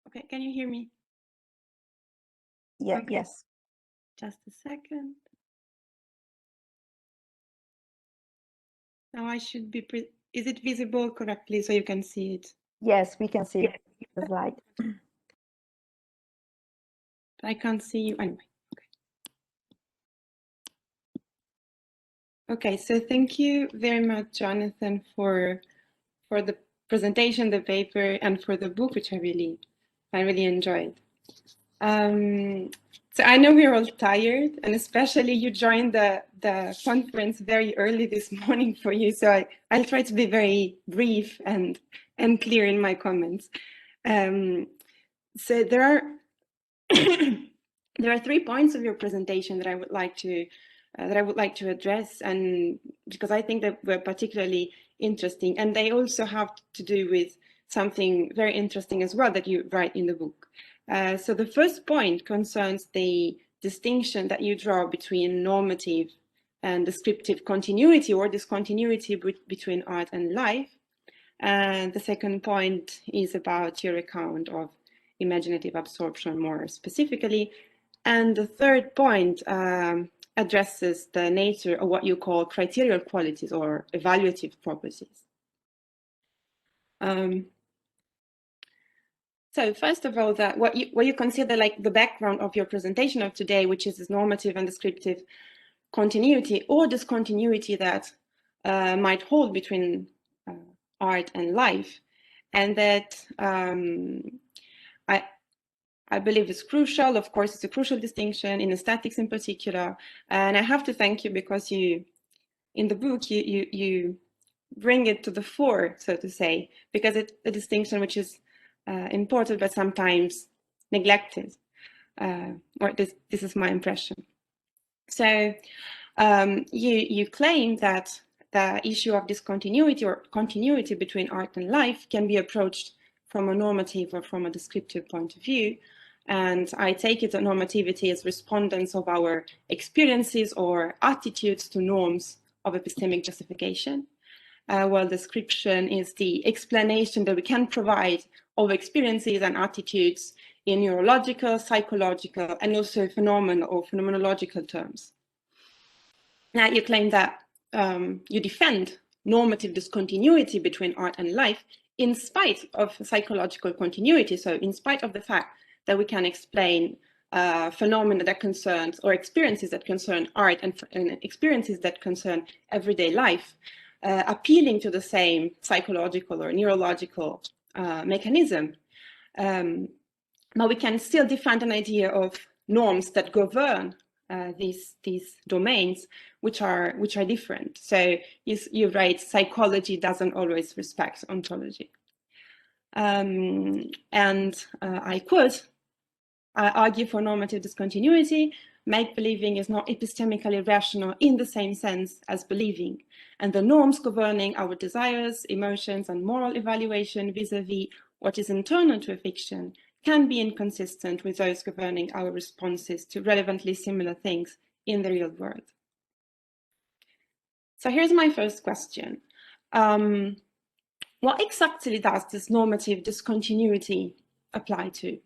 Speaker 3: Okay, can you hear me?
Speaker 1: Yeah,
Speaker 3: Okay.
Speaker 1: yes.
Speaker 3: Just a second. Now I should be, is it visible correctly so you can see it?
Speaker 1: Yes, we can see the slide.
Speaker 3: I can't see you anyway. Okay, so thank you very much, Jonathan, for the presentation, the paper, and for the book, which I really enjoyed. So I know we're all tired, and especially you joined the conference very early this morning for you. So I'll try to be very brief and clear in my comments. So there are there are 3 points of your presentation that I would like to address, and because I think that were particularly interesting, and they also have to do with something very interesting as well that you write in the book. So the first point concerns the distinction that you draw between normative and descriptive continuity or discontinuity between art and life. And the second point is about your account of imaginative absorption more specifically. And the third point addresses the nature of what you call criterial qualities or evaluative properties. So first of all, what you consider like the background of your presentation of today, which is this normative and descriptive continuity or discontinuity that might hold between art and life, and that I believe is crucial. Of course, it's a crucial distinction in aesthetics in particular. And I have to thank you because you, in the book, you bring it to the fore, so to say, because it's a distinction which is important but sometimes neglected, or this is my impression. So you claim that the issue of discontinuity or continuity between art and life can be approached from a normative or from a descriptive point of view. And I take it that normativity is respondence of our experiences or attitudes to norms of epistemic justification, while description is the explanation that we can provide of experiences and attitudes in neurological, psychological, and also phenomenal or phenomenological terms. Now you claim that you defend normative discontinuity between art and life in spite of psychological continuity. So in spite of the fact that we can explain phenomena that concern or experiences that concern art and experiences that concern everyday life, appealing to the same psychological or neurological mechanism. But we can still defend an idea of norms that govern these domains, which are different. So you write, psychology doesn't always respect ontology. And I quote, I argue for normative discontinuity. Make-believing is not epistemically rational in the same sense as believing, and the norms governing our desires, emotions, and moral evaluation vis-a-vis what is internal to a fiction can be inconsistent with those governing our responses to relevantly similar things in the real world. So here's my first question. What exactly does this normative discontinuity apply to?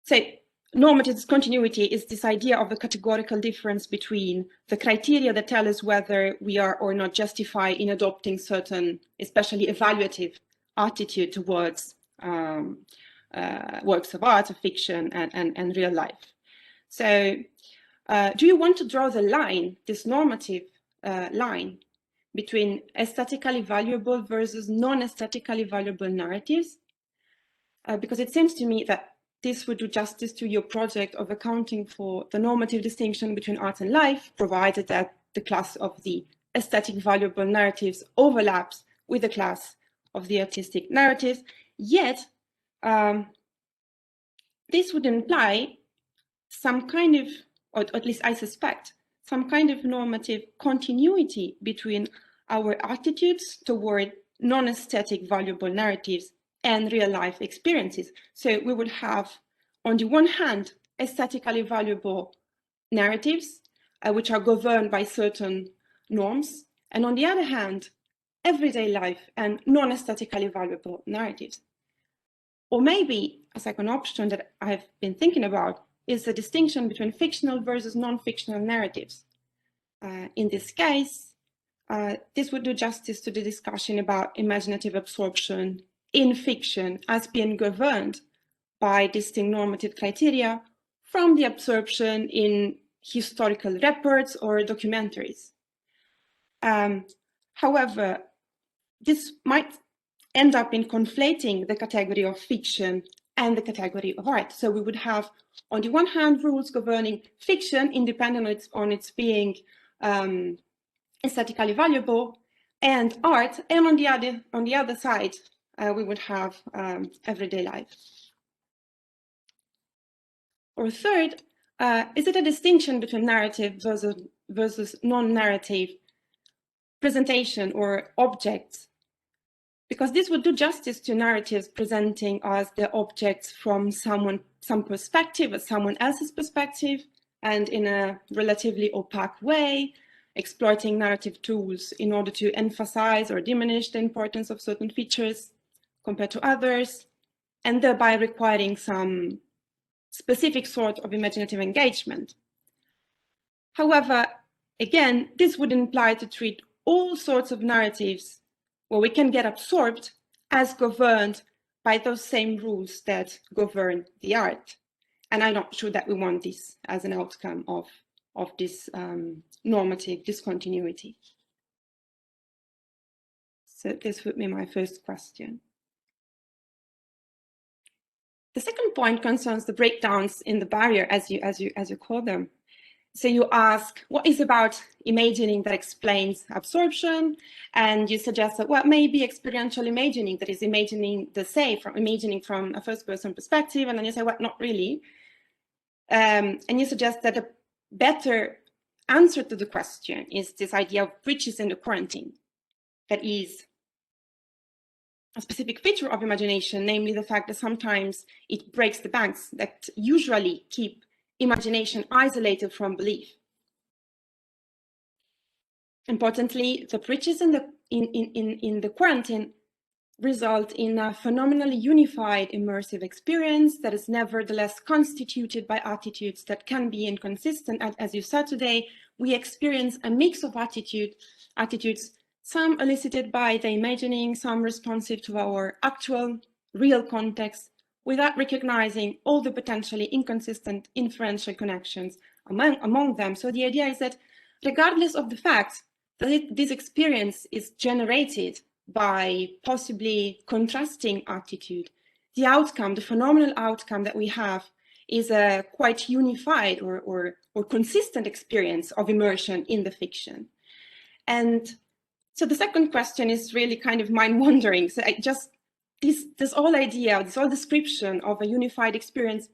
Speaker 3: So normative discontinuity is this idea of the categorical difference between the criteria that tell us whether we are or not justified in adopting certain, especially evaluative attitude towards works of art, of fiction, and real life. So do you want to draw the line, this normative line, between aesthetically valuable versus non-aesthetically valuable narratives? Because it seems to me that this would do justice to your project of accounting for the normative distinction between art and life, provided that the class of the aesthetic valuable narratives overlaps with the class of the artistic narratives. Yet, this would imply some kind of, or at least I suspect, some kind of normative continuity between our attitudes toward non-aesthetic valuable narratives and real life experiences. So we would have, on the one hand, aesthetically valuable narratives, which are governed by certain norms, and on the other hand, everyday life and non-aesthetically valuable narratives. Or maybe a second option that I've been thinking about is the distinction between fictional versus non-fictional narratives. In this case, this would do justice to the discussion about imaginative absorption in fiction as being governed by distinct normative criteria from the absorption in historical reports or documentaries. However, this might end up in conflating the category of fiction and the category of art. So we would have, on the one hand, rules governing fiction independent on its being aesthetically valuable, and art, and on the other side, we would have everyday life. Or third, is it a distinction between narrative versus non-narrative presentation or objects? Because this would do justice to narratives presenting us the objects from some perspective, someone else's perspective, and in a relatively opaque way, exploiting narrative tools in order to emphasize or diminish the importance of certain features compared to others, and thereby requiring some specific sort of imaginative engagement. However, again, this would imply to treat all sorts of narratives where we can get absorbed as governed by those same rules that govern the art. And I'm not sure that we want this as an outcome of this normative discontinuity. So this would be my first question. The second point concerns the breakdowns in the barrier, as you call them. So you ask, what is about imagining that explains absorption? And you suggest that, well, maybe experiential imagining, that is imagining from a first-person perspective. And then you say, well, not really. And you suggest that a better answer to the question is this idea of breaches in the quarantine. That is a specific feature of imagination, namely the fact that sometimes it breaks the banks that usually keep imagination isolated from belief. Importantly, the breaches in the quarantine result in a phenomenally unified immersive experience that is nevertheless constituted by attitudes that can be inconsistent. As you said today, we experience a mix of attitudes, some elicited by the imagining, some responsive to our actual real context, without recognizing all the potentially inconsistent inferential connections among them. So the idea is that regardless of the fact that this experience is generated by possibly contrasting attitude, the outcome, the phenomenal outcome that we have is a quite unified or consistent experience of immersion in the fiction. And so the second question is really kind of mind-wandering. So this whole idea, this whole description of a unified experience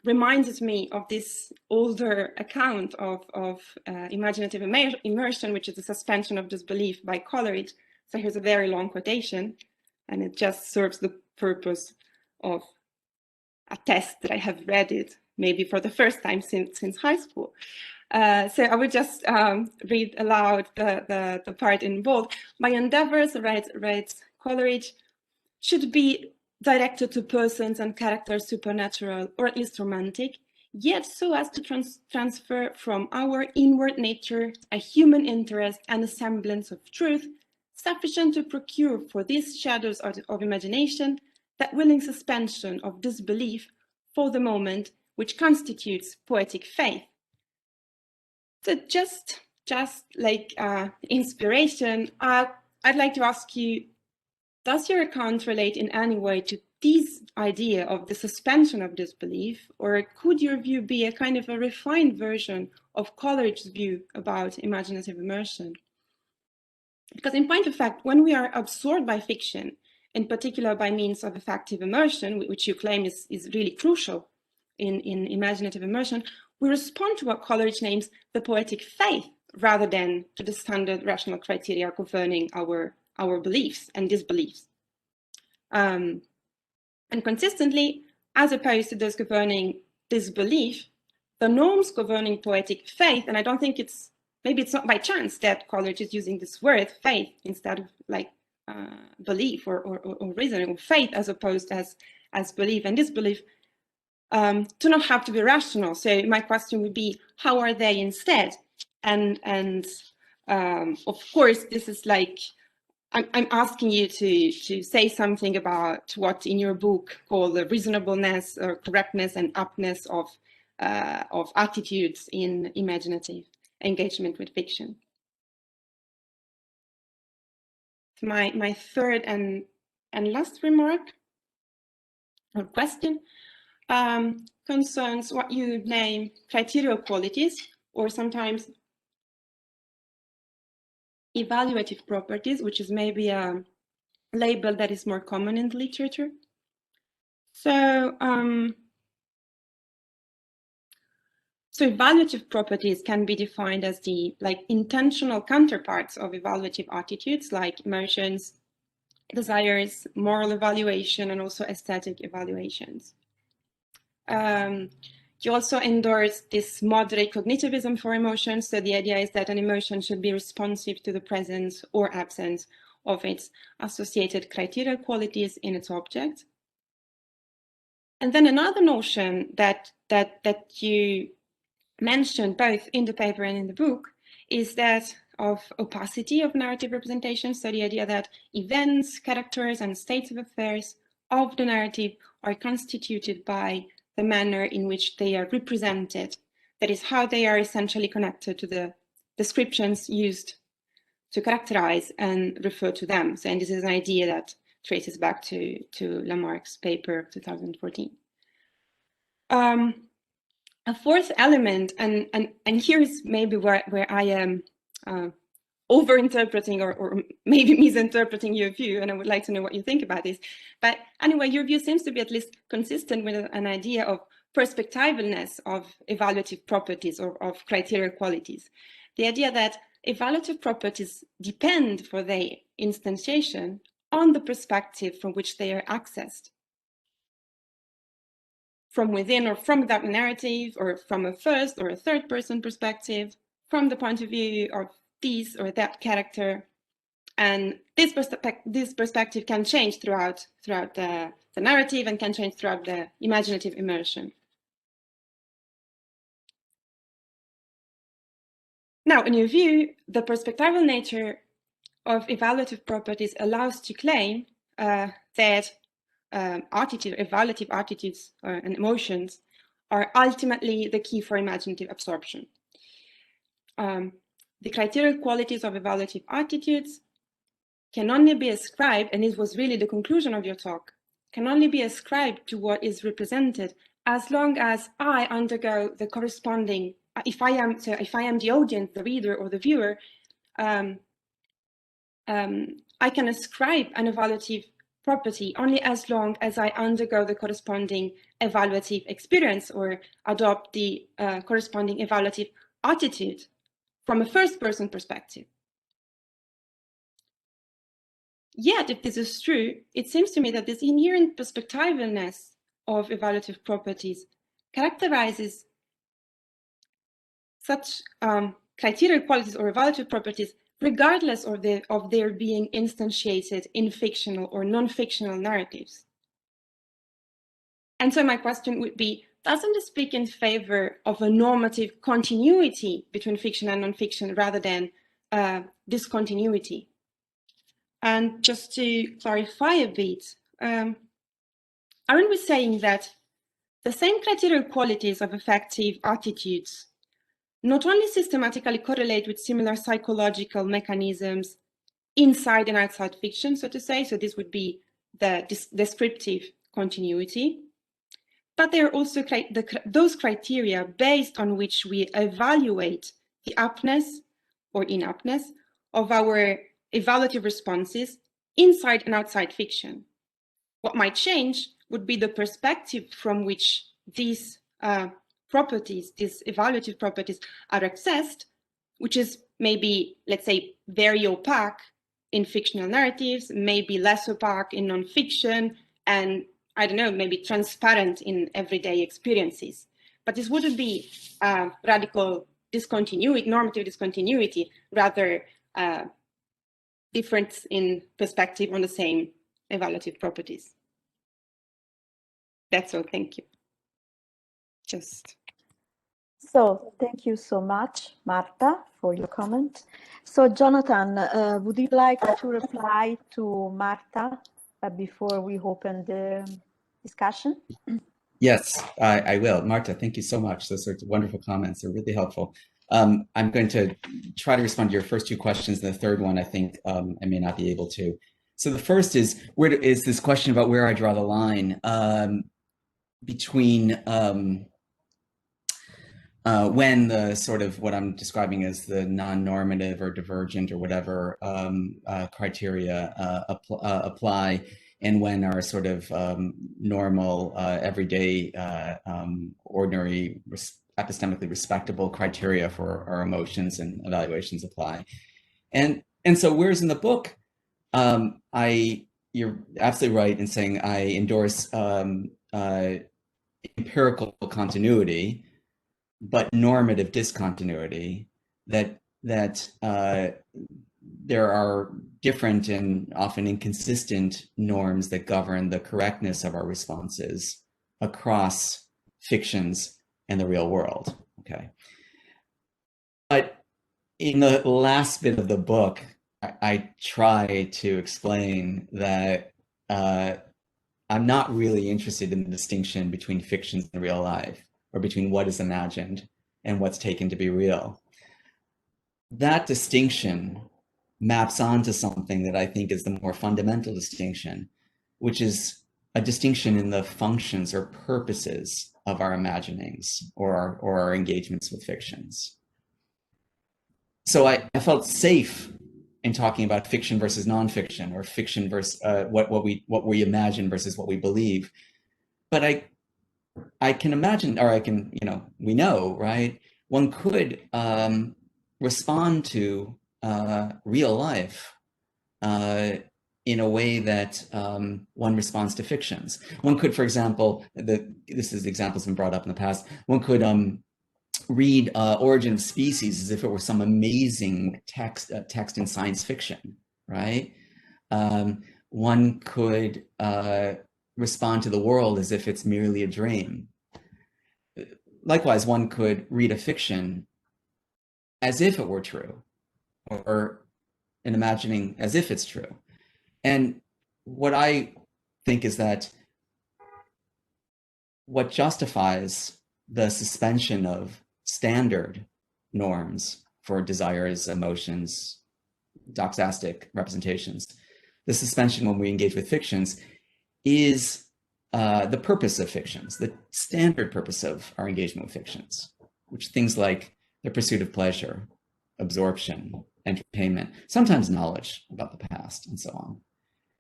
Speaker 3: reminded me of this older account of imaginative immersion, which is the suspension of disbelief by Coleridge. So here's a very long quotation, and it just serves the purpose of a test that I have read it maybe for the first time since high school. So I would just read aloud the part in bold. My endeavors, writes Coleridge, should be directed to persons and characters supernatural, or at least romantic, yet so as to transfer from our inward nature a human interest and a semblance of truth, sufficient to procure for these shadows of imagination that willing suspension of disbelief for the moment, which constitutes poetic faith. So just like inspiration, I'd like to ask you, does your account relate in any way to this idea of the suspension of disbelief, or could your view be a kind of a refined version of Coleridge's view about imaginative immersion? Because in point of fact, when we are absorbed by fiction, in particular by means of affective immersion, which you claim is really crucial in imaginative immersion, we respond to what Coleridge names the poetic faith rather than to the standard rational criteria governing our beliefs and disbeliefs. And consistently, as opposed to those governing disbelief, the norms governing poetic faith, and I don't think maybe it's not by chance that Coleridge is using this word faith instead of like belief or reasoning or faith as opposed as belief. And this belief do not have to be rational. So my question would be, how are they instead? And of course, this is like, I'm asking you to say something about what in your book called the reasonableness or correctness and aptness of attitudes in imaginative engagement with fiction. My third and last remark or question concerns what you name criteria qualities, or sometimes evaluative properties, which is maybe a label that is more common in the literature. So, so evaluative properties can be defined as the intentional counterparts of evaluative attitudes, like emotions, desires, moral evaluation, and also aesthetic evaluations. You also endorse this moderate cognitivism for emotions. So the idea is that an emotion should be responsive to the presence or absence of its associated criteria qualities in its object. And then another notion that you mentioned both in the paper and in the book is that of opacity of narrative representation. So the idea that events, characters, and states of affairs of the narrative are constituted by the manner in which they are represented. That is how they are essentially connected to the descriptions used to characterize and refer to them. So, and this is an idea that traces back to Lamarck's paper 2014. A fourth element, and here is maybe where I am over-interpreting or maybe misinterpreting your view, and I would like to know what you think about this. But anyway, your view seems to be at least consistent with an idea of perspectivalness of evaluative properties or of criteria qualities. The idea that evaluative properties depend for their instantiation on the perspective from which they are accessed. From within or from that narrative, or from a first or a third person perspective, from the point of view of this or that character. And this perspective can change throughout the narrative and can change throughout the imaginative immersion. Now, in your view, the perspectival nature of evaluative properties allows to claim that evaluative attitudes and emotions are ultimately the key for imaginative absorption. The criteria qualities of evaluative attitudes can only be ascribed, and this was really the conclusion of your talk, can only be ascribed to what is represented as long as I undergo the corresponding, if I am the audience, the reader or the viewer, I can ascribe an evaluative property only as long as I undergo the corresponding evaluative experience or adopt the corresponding evaluative attitude from a first-person perspective. Yet, if this is true, it seems to me that this inherent perspectivalness of evaluative properties characterizes such criteria qualities or evaluative properties regardless of their being instantiated in fictional or non-fictional narratives. And so my question would be, doesn't this speak in favor of a normative continuity between fiction and non-fiction rather than discontinuity? And just to clarify a bit, aren't we saying that the same criteria qualities of affective attitudes not only systematically correlate with similar psychological mechanisms inside and outside fiction, so to say, so this would be the descriptive continuity, but they are also those criteria based on which we evaluate the aptness or inaptness of our evaluative responses inside and outside fiction. What might change would be the perspective from which these properties, these evaluative properties, are accessed, which is maybe, let's say, very opaque in fictional narratives, maybe less opaque in non-fiction, and I don't know, maybe transparent in everyday experiences. But this wouldn't be radical discontinuity, normative discontinuity, rather difference in perspective on the same evaluative properties. That's all. Thank you.
Speaker 1: So thank you so much, Marta, for your comment. So Jonathan, would you like to reply to Marta before we open the discussion?
Speaker 2: Yes, I will. Marta, thank you so much. Those are wonderful comments. They're really helpful. I'm going to try to respond to your first two questions. And the third one, I think I may not be able to. So the first is, where is this question about where I draw the line between when the sort of what I'm describing as the non-normative or divergent or whatever criteria apply, and when our sort of normal, everyday, ordinary, epistemically respectable criteria for our emotions and evaluations apply. And so whereas in the book, you're absolutely right in saying I endorse empirical continuity, but normative discontinuity, that there are different and often inconsistent norms that govern the correctness of our responses across fictions and the real world. Okay. But in the last bit of the book, I try to explain that I'm not really interested in the distinction between fictions and real life, or between what is imagined and what's taken to be real. That distinction maps onto something that I think is the more fundamental distinction, which is a distinction in the functions or purposes of our imaginings or our engagements with fictions. So I felt safe in talking about fiction versus nonfiction, or fiction versus what we imagine versus what we believe. But I can imagine, or I can, we know, right? One could respond to real life in a way that one responds to fictions. One could, for example, this is examples been brought up in the past. One could read Origin of Species as if it were some amazing text in science fiction, right? One could respond to the world as if it's merely a dream. Likewise, one could read a fiction as if it were true, or in imagining as if it's true. And what I think is that what justifies the suspension of standard norms for desires, emotions, doxastic representations, the suspension when we engage with fictions is the purpose of fictions, the standard purpose of our engagement with fictions, which things like the pursuit of pleasure, absorption, entertainment, sometimes knowledge about the past, and so on.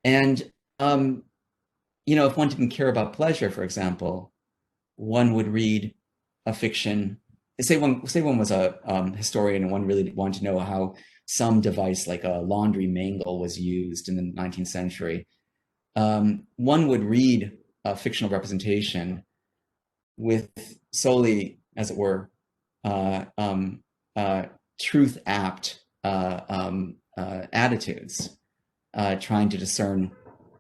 Speaker 2: And if one didn't care about pleasure, for example, one would read a fiction. Say one was a historian and one really wanted to know how some device like a laundry mangle was used in the 19th century. One would read a fictional representation with solely, as it were, truth-apt attitudes, trying to discern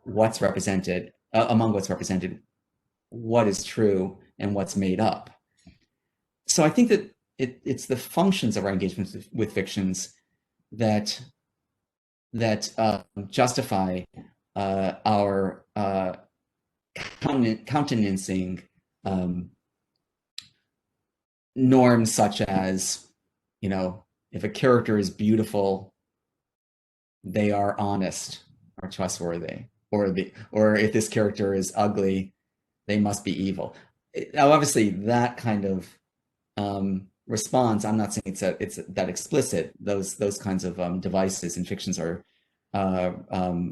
Speaker 2: what's represented, among what's represented, what is true and what's made up. So I think that it's the functions of our engagement with fictions that justify our countenancing norms such as, if a character is beautiful, they are honest or trustworthy, or if this character is ugly, they must be evil. Now, obviously, that kind of response, I'm not saying it's that explicit. Those kinds of devices in fictions are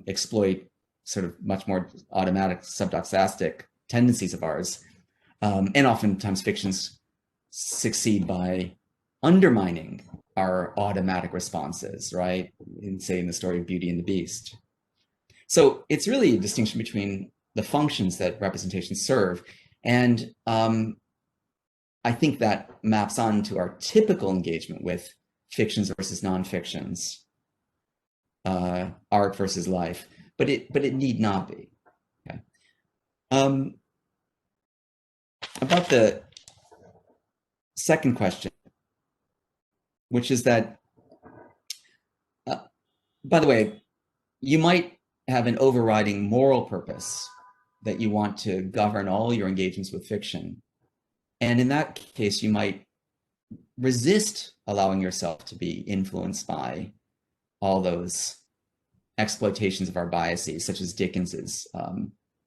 Speaker 2: exploit sort of much more automatic subdoxastic tendencies of ours, and oftentimes fictions succeed by undermining our automatic responses, right? In the story of Beauty and the Beast. So it's really a distinction between the functions that representations serve, and I think that maps on to our typical engagement with fictions versus non-fictions. art versus life, but it need not be. Okay. About the second question, which is that, by the way, you might have an overriding moral purpose that you want to govern all your engagements with fiction. And in that case, you might resist allowing yourself to be influenced by all those exploitations of our biases, such as Dickens's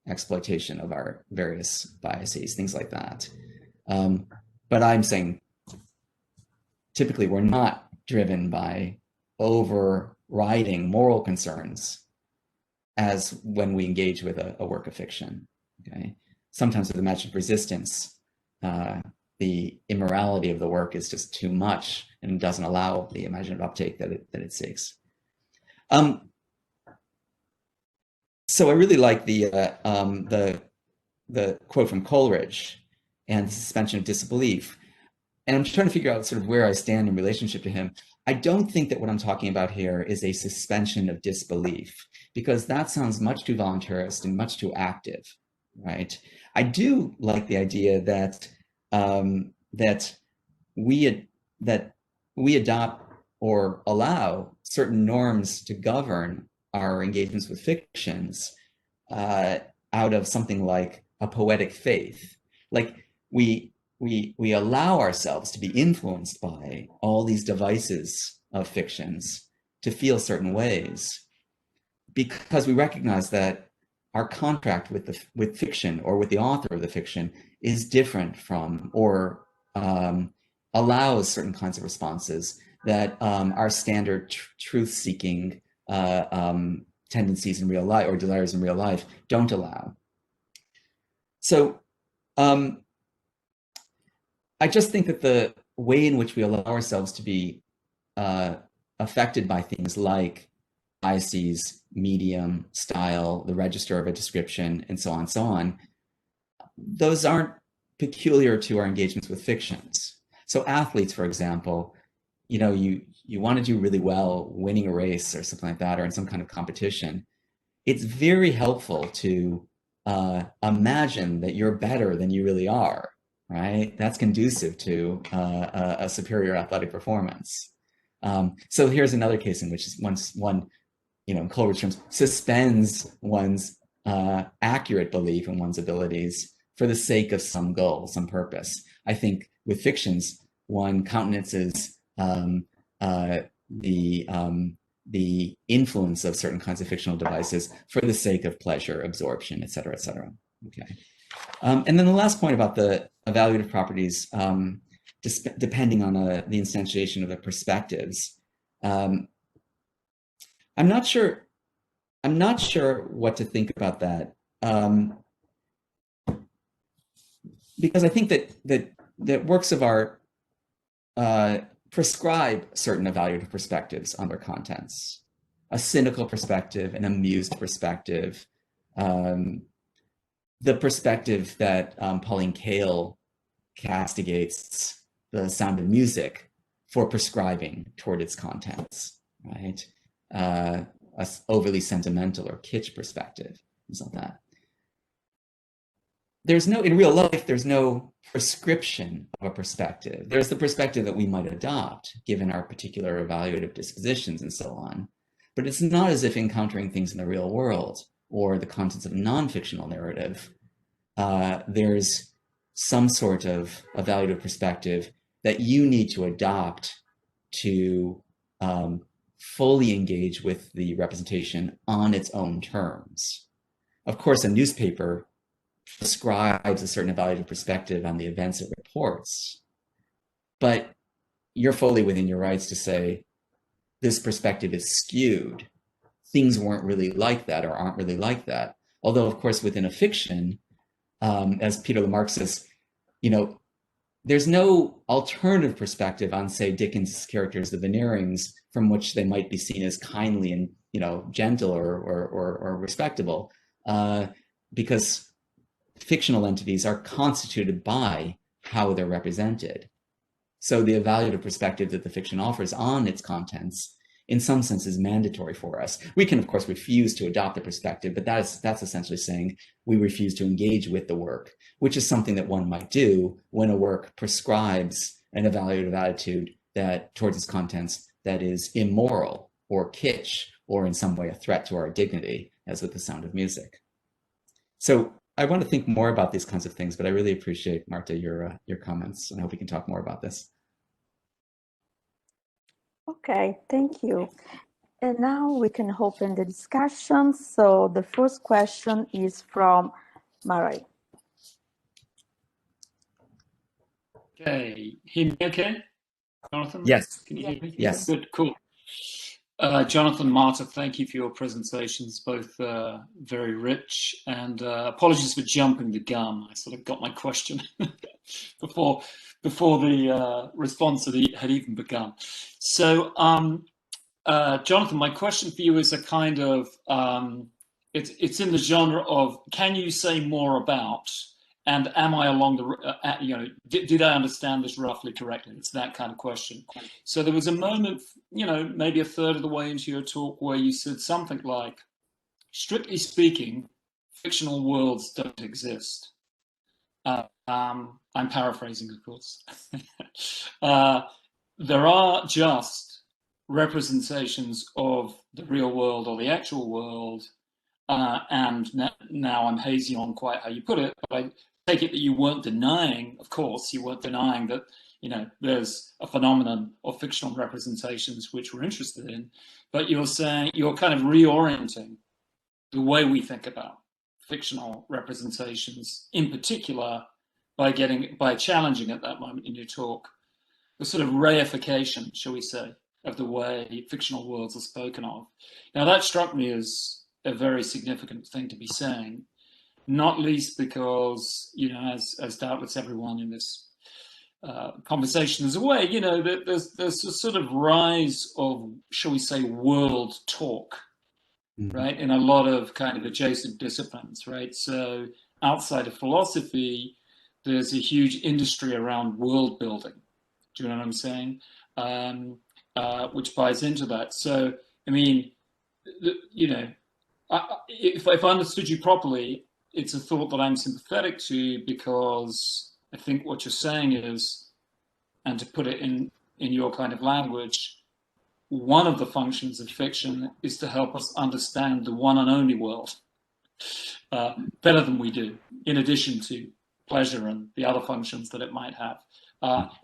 Speaker 2: exploitation of our various biases, things like that. But I'm saying, typically, we're not driven by overriding moral concerns as when we engage with a work of fiction. Okay, sometimes with imagined resistance, the immorality of the work is just too much and doesn't allow the imaginative uptake that it seeks. So I really like the quote from Coleridge and the suspension of disbelief. And I'm trying to figure out sort of where I stand in relationship to him. I don't think that what I'm talking about here is a suspension of disbelief, because that sounds much too voluntarist and much too active, right? I do like the idea that that we adopt or allow certain norms to govern our engagements with fictions out of something like a poetic faith. Like we allow ourselves to be influenced by all these devices of fictions to feel certain ways, because we recognize that our contract with fiction or with the author of the fiction is different from or allows certain kinds of responses that our standard truth-seeking tendencies in real life or desires in real life don't allow. So I just think that the way in which we allow ourselves to be affected by things like biases, medium, style, the register of a description, and so on, those aren't peculiar to our engagements with fictions. So athletes, for example, you know, you want to do really well winning a race or something like that, or in some kind of competition. It's very helpful to imagine that you're better than you really are, right? That's conducive to a superior athletic performance. So here's another case in which one, you know, in Coleridge terms, suspends one's accurate belief in one's abilities for the sake of some goal, some purpose. I think with fictions, one countenances the influence of certain kinds of fictional devices for the sake of pleasure, absorption, et cetera, et cetera. Okay. And then the last point about the evaluative properties, depending on the instantiation of the perspectives. I'm not sure what to think about that, because I think that works of art prescribe certain evaluative perspectives on their contents. A cynical perspective, an amused perspective, the perspective that Pauline Kael castigates The Sound of Music for prescribing toward its contents, right? A overly sentimental or kitsch perspective, things like that. In real life, there's no prescription of a perspective. There's the perspective that we might adopt given our particular evaluative dispositions and so on. But it's not as if encountering things in the real world or the contents of a non-fictional narrative, there's some sort of evaluative perspective that you need to adopt to fully engage with the representation on its own terms. Of course, a newspaper prescribes a certain evaluative perspective on the events it reports, but you're fully within your rights to say, this perspective is skewed. Things weren't really like that or aren't really like that. Although, of course, within a fiction, as Peter Lamarck says, you know, there's no alternative perspective on, say, Dickens' characters, the Veneerings, from which they might be seen as kindly and, you know, gentle or respectable, because fictional entities are constituted by how they're represented. So the evaluative perspective that the fiction offers on its contents in some sense is mandatory for us. We can, of course, refuse to adopt the perspective, but that's essentially saying we refuse to engage with the work, which is something that one might do when a work prescribes an evaluative attitude that towards its contents that is immoral or kitsch or in some way a threat to our dignity, as with The Sound of Music. So I want to think more about these kinds of things, but I really appreciate, Marta, your comments, and I hope we can talk more about this.
Speaker 1: Okay, thank you. And now we can open the discussion. So the first question is from Murray.
Speaker 4: Okay, hear me okay, Jonathan?
Speaker 2: Yes.
Speaker 4: Can you hear me?
Speaker 2: Yes.
Speaker 4: Good, cool. Jonathan, Marta, thank you for your presentations, both very rich, and apologies for jumping the gun. I sort of got my question before the response had even begun. So, Jonathan, my question for you is a kind of, it's in the genre of, can you say more about, and am I along the, did I understand this roughly correctly? It's that kind of question. So there was a moment, maybe a third of the way into your talk where you said something like, strictly speaking, fictional worlds don't exist. I'm paraphrasing, of course. There are just representations of the real world or the actual world, and now I'm hazy on quite how you put it, but I take it that you weren't denying, of course, you weren't denying that, there's a phenomenon of fictional representations which we're interested in, but you're saying, you're kind of reorienting the way we think about fictional representations, in particular, by challenging at that moment in your talk, the sort of reification, shall we say, of the way fictional worlds are spoken of. Now that struck me as a very significant thing to be saying, not least because, as doubtless everyone in this conversation is aware, there's a sort of rise of, shall we say, world talk, right, in a lot of kind of adjacent disciplines, right? So outside of philosophy, there's a huge industry around world building. Do you know what I'm saying? Which buys into that. So, I mean, if I understood you properly, it's a thought that I'm sympathetic to, because I think what you're saying is, and to put it in your kind of language, one of the functions of fiction is to help us understand the one and only world better than we do, in addition to pleasure and the other functions that it might have.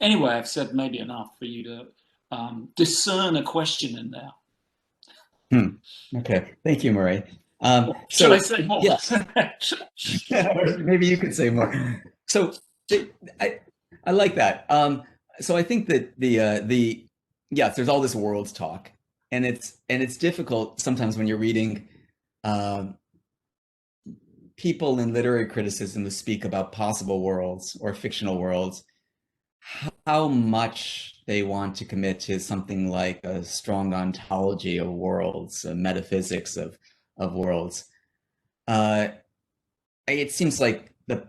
Speaker 4: Anyway, I've said maybe enough for you to discern a question in there.
Speaker 2: Okay, thank you, Murray.
Speaker 4: Should I say more?
Speaker 2: Yes. Maybe you could say more. So I like that. So I think that yes, there's all this world talk, and it's difficult sometimes when you're reading people in literary criticism who speak about possible worlds or fictional worlds, how much they want to commit to something like a strong ontology of worlds, a metaphysics of worlds. It seems like the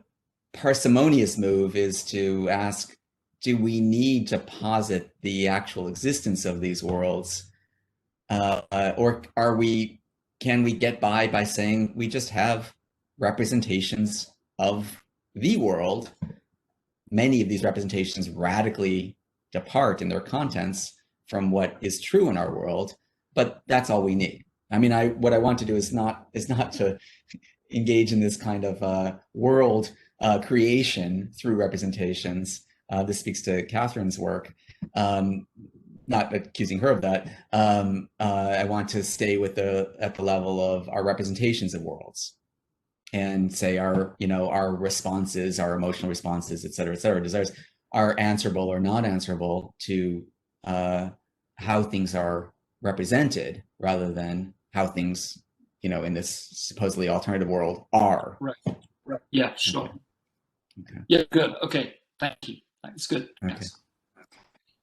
Speaker 2: parsimonious move is to ask, do we need to posit the actual existence of these worlds? Or can we get by saying we just have representations of the world? Many of these representations radically depart in their contents from what is true in our world, but that's all we need. I mean, what I want to do is not to engage in this kind of world creation through representations. This speaks to Catherine's work, not accusing her of that. I want to stay at the level of our representations of worlds, and say our responses, our emotional responses, et cetera, desires are answerable or not answerable to how things are represented, rather than how things, in this supposedly alternative world are.
Speaker 4: Right. Yeah, sure.
Speaker 2: Okay.
Speaker 4: Yeah, good. Okay, thank you. That's good.
Speaker 2: Okay.
Speaker 4: Yes.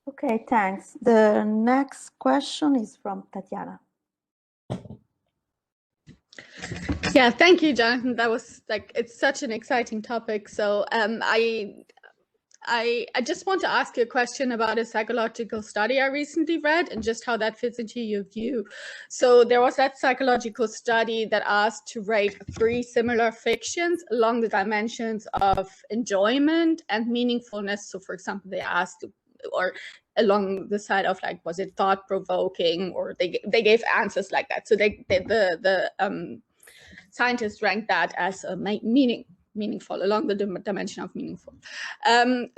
Speaker 1: Okay, thanks. The next question is from Tatiana.
Speaker 5: Yeah, thank you, Jonathan. That was it's such an exciting topic. So I just want to ask you a question about a psychological study I recently read and just how that fits into your view. So there was that psychological study that asked to rate 3 similar fictions along the dimensions of enjoyment and meaningfulness. So for example, they asked, or along the side of like, was it thought-provoking, or they gave answers like that. So the scientists ranked that as a meaningful, along the dimension of meaningful.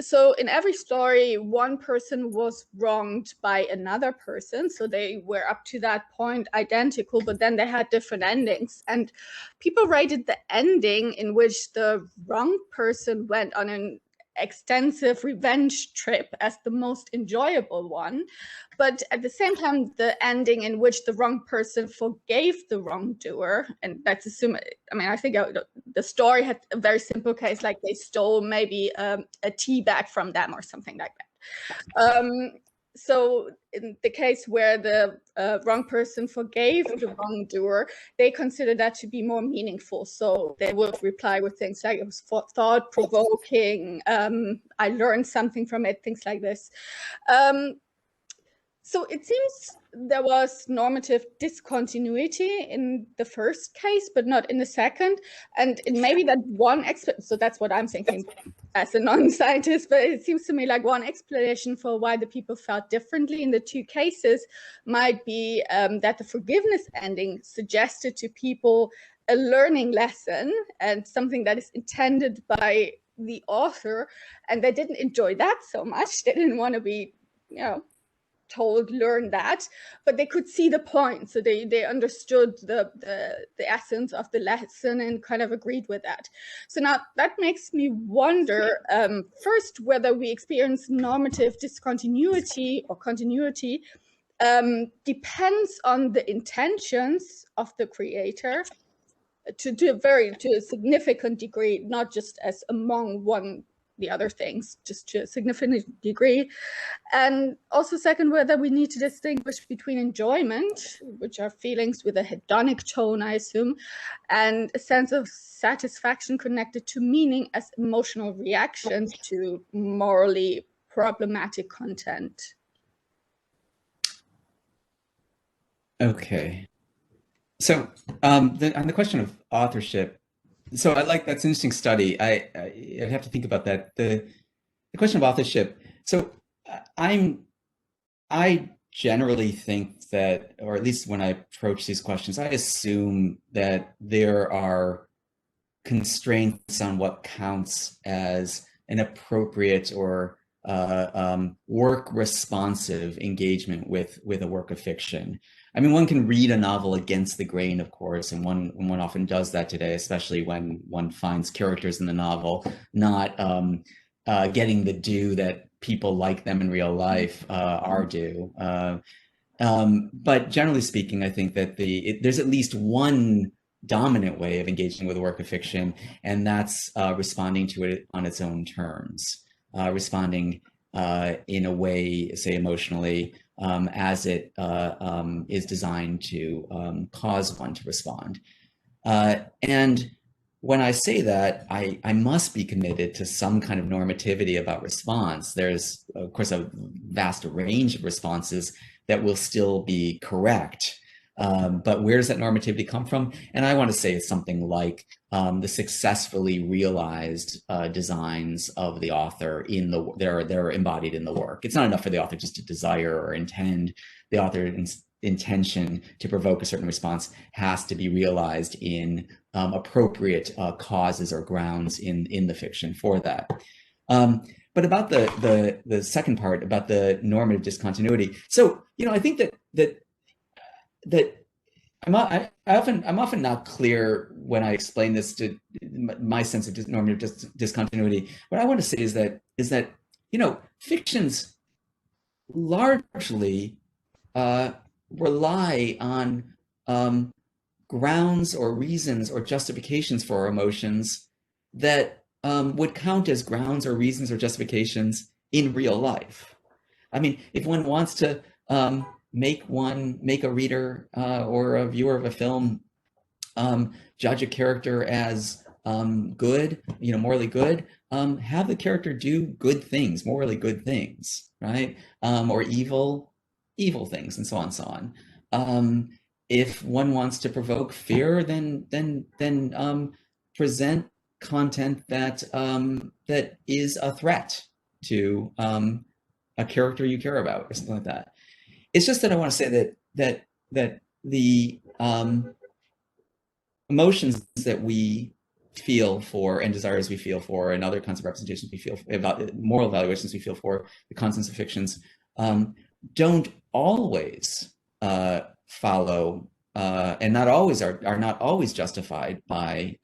Speaker 5: So in every story, one person was wronged by another person. So they were up to that point identical, but then they had different endings. And people rated the ending in which the wronged person went on an extensive revenge trip as the most enjoyable one. But at the same time, the ending in which the wrong person forgave the wrongdoer, and that's assume, I mean, I think the story had a very simple case, like they stole maybe a tea bag from them or something like that. So in the case where the wrong person forgave the wrongdoer, they consider that to be more meaningful. So they would reply with things like, it was thought-provoking, I learned something from it, things like this. So it seems there was normative discontinuity in the first case, but not in the second. And maybe that one, so that's what I'm thinking as a non-scientist, but it seems to me like one explanation for why the people felt differently in the 2 cases might be that the forgiveness ending suggested to people a learning lesson and something that is intended by the author, and they didn't enjoy that so much. They didn't want to be, told, learn that, but they could see the point. So they understood the essence of the lesson and kind of agreed with that. So now that makes me wonder, first, whether we experience normative discontinuity or continuity depends on the intentions of the creator to a significant degree, not just as among the other things, just to a significant degree. And also second, whether we need to distinguish between enjoyment, which are feelings with a hedonic tone, I assume, and a sense of satisfaction connected to meaning as emotional reactions to morally problematic content.
Speaker 2: Okay. So on the question of authorship, so that's an interesting study. I'd have to think about that. The question of authorship. So I generally think that, or at least when I approach these questions, I assume that there are constraints on what counts as an appropriate or work responsive engagement with a work of fiction. I mean, one can read a novel against the grain, of course, and one often does that today, especially when one finds characters in the novel not getting the due that people like them in real life are due. But generally speaking, I think that there's at least one dominant way of engaging with a work of fiction, and that's responding to it on its own terms, responding in a way, say emotionally, as it is designed to cause one to respond. And when I say that, I must be committed to some kind of normativity about response. There's, of course, a vast range of responses that will still be correct. But where does that normativity come from? And I want to say it's something like the successfully realized designs of the author they're embodied in the work. It's not enough for the author just to desire or intend. The author's intention to provoke a certain response has to be realized in appropriate causes or grounds in the fiction for that. But about the second part, about the normative discontinuity. So, I think that I'm often not clear when I explain this to my sense of normative discontinuity. What I want to say is that fictions largely rely on grounds or reasons or justifications for our emotions that would count as grounds or reasons or justifications in real life. I mean, if one wants to make a reader or a viewer of a film judge a character as good, morally good, have the character do good things, morally good things, right? Or evil things, and so on and so on. If one wants to provoke fear, then present content that that is a threat to a character you care about, or something like that. It's just that I want to say that the emotions that we feel for, and desires we feel for, and other kinds of representations we feel about, moral evaluations we feel for the contents of fictions, don't always follow and not always are not always justified by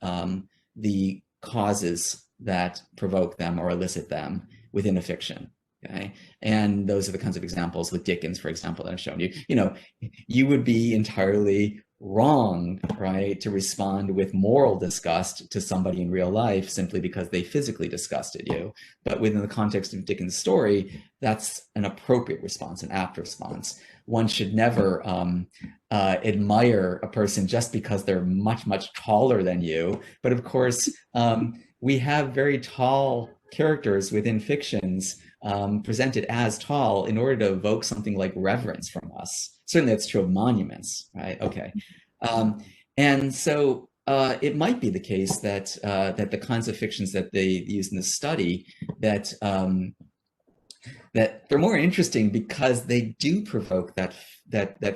Speaker 2: the causes that provoke them or elicit them within a fiction. Okay, and those are the kinds of examples with Dickens, for example, that I've shown you. You would be entirely wrong, right, to respond with moral disgust to somebody in real life simply because they physically disgusted you. But within the context of Dickens' story, that's an appropriate response, an apt response. One should never admire a person just because they're much, much taller than you. But of course, we have very tall characters within fictions presented as tall in order to evoke something like reverence from us. Certainly that's true of monuments, right? Okay. And so it might be the case that that the kinds of fictions that they use in the study, that that they're more interesting because they do provoke that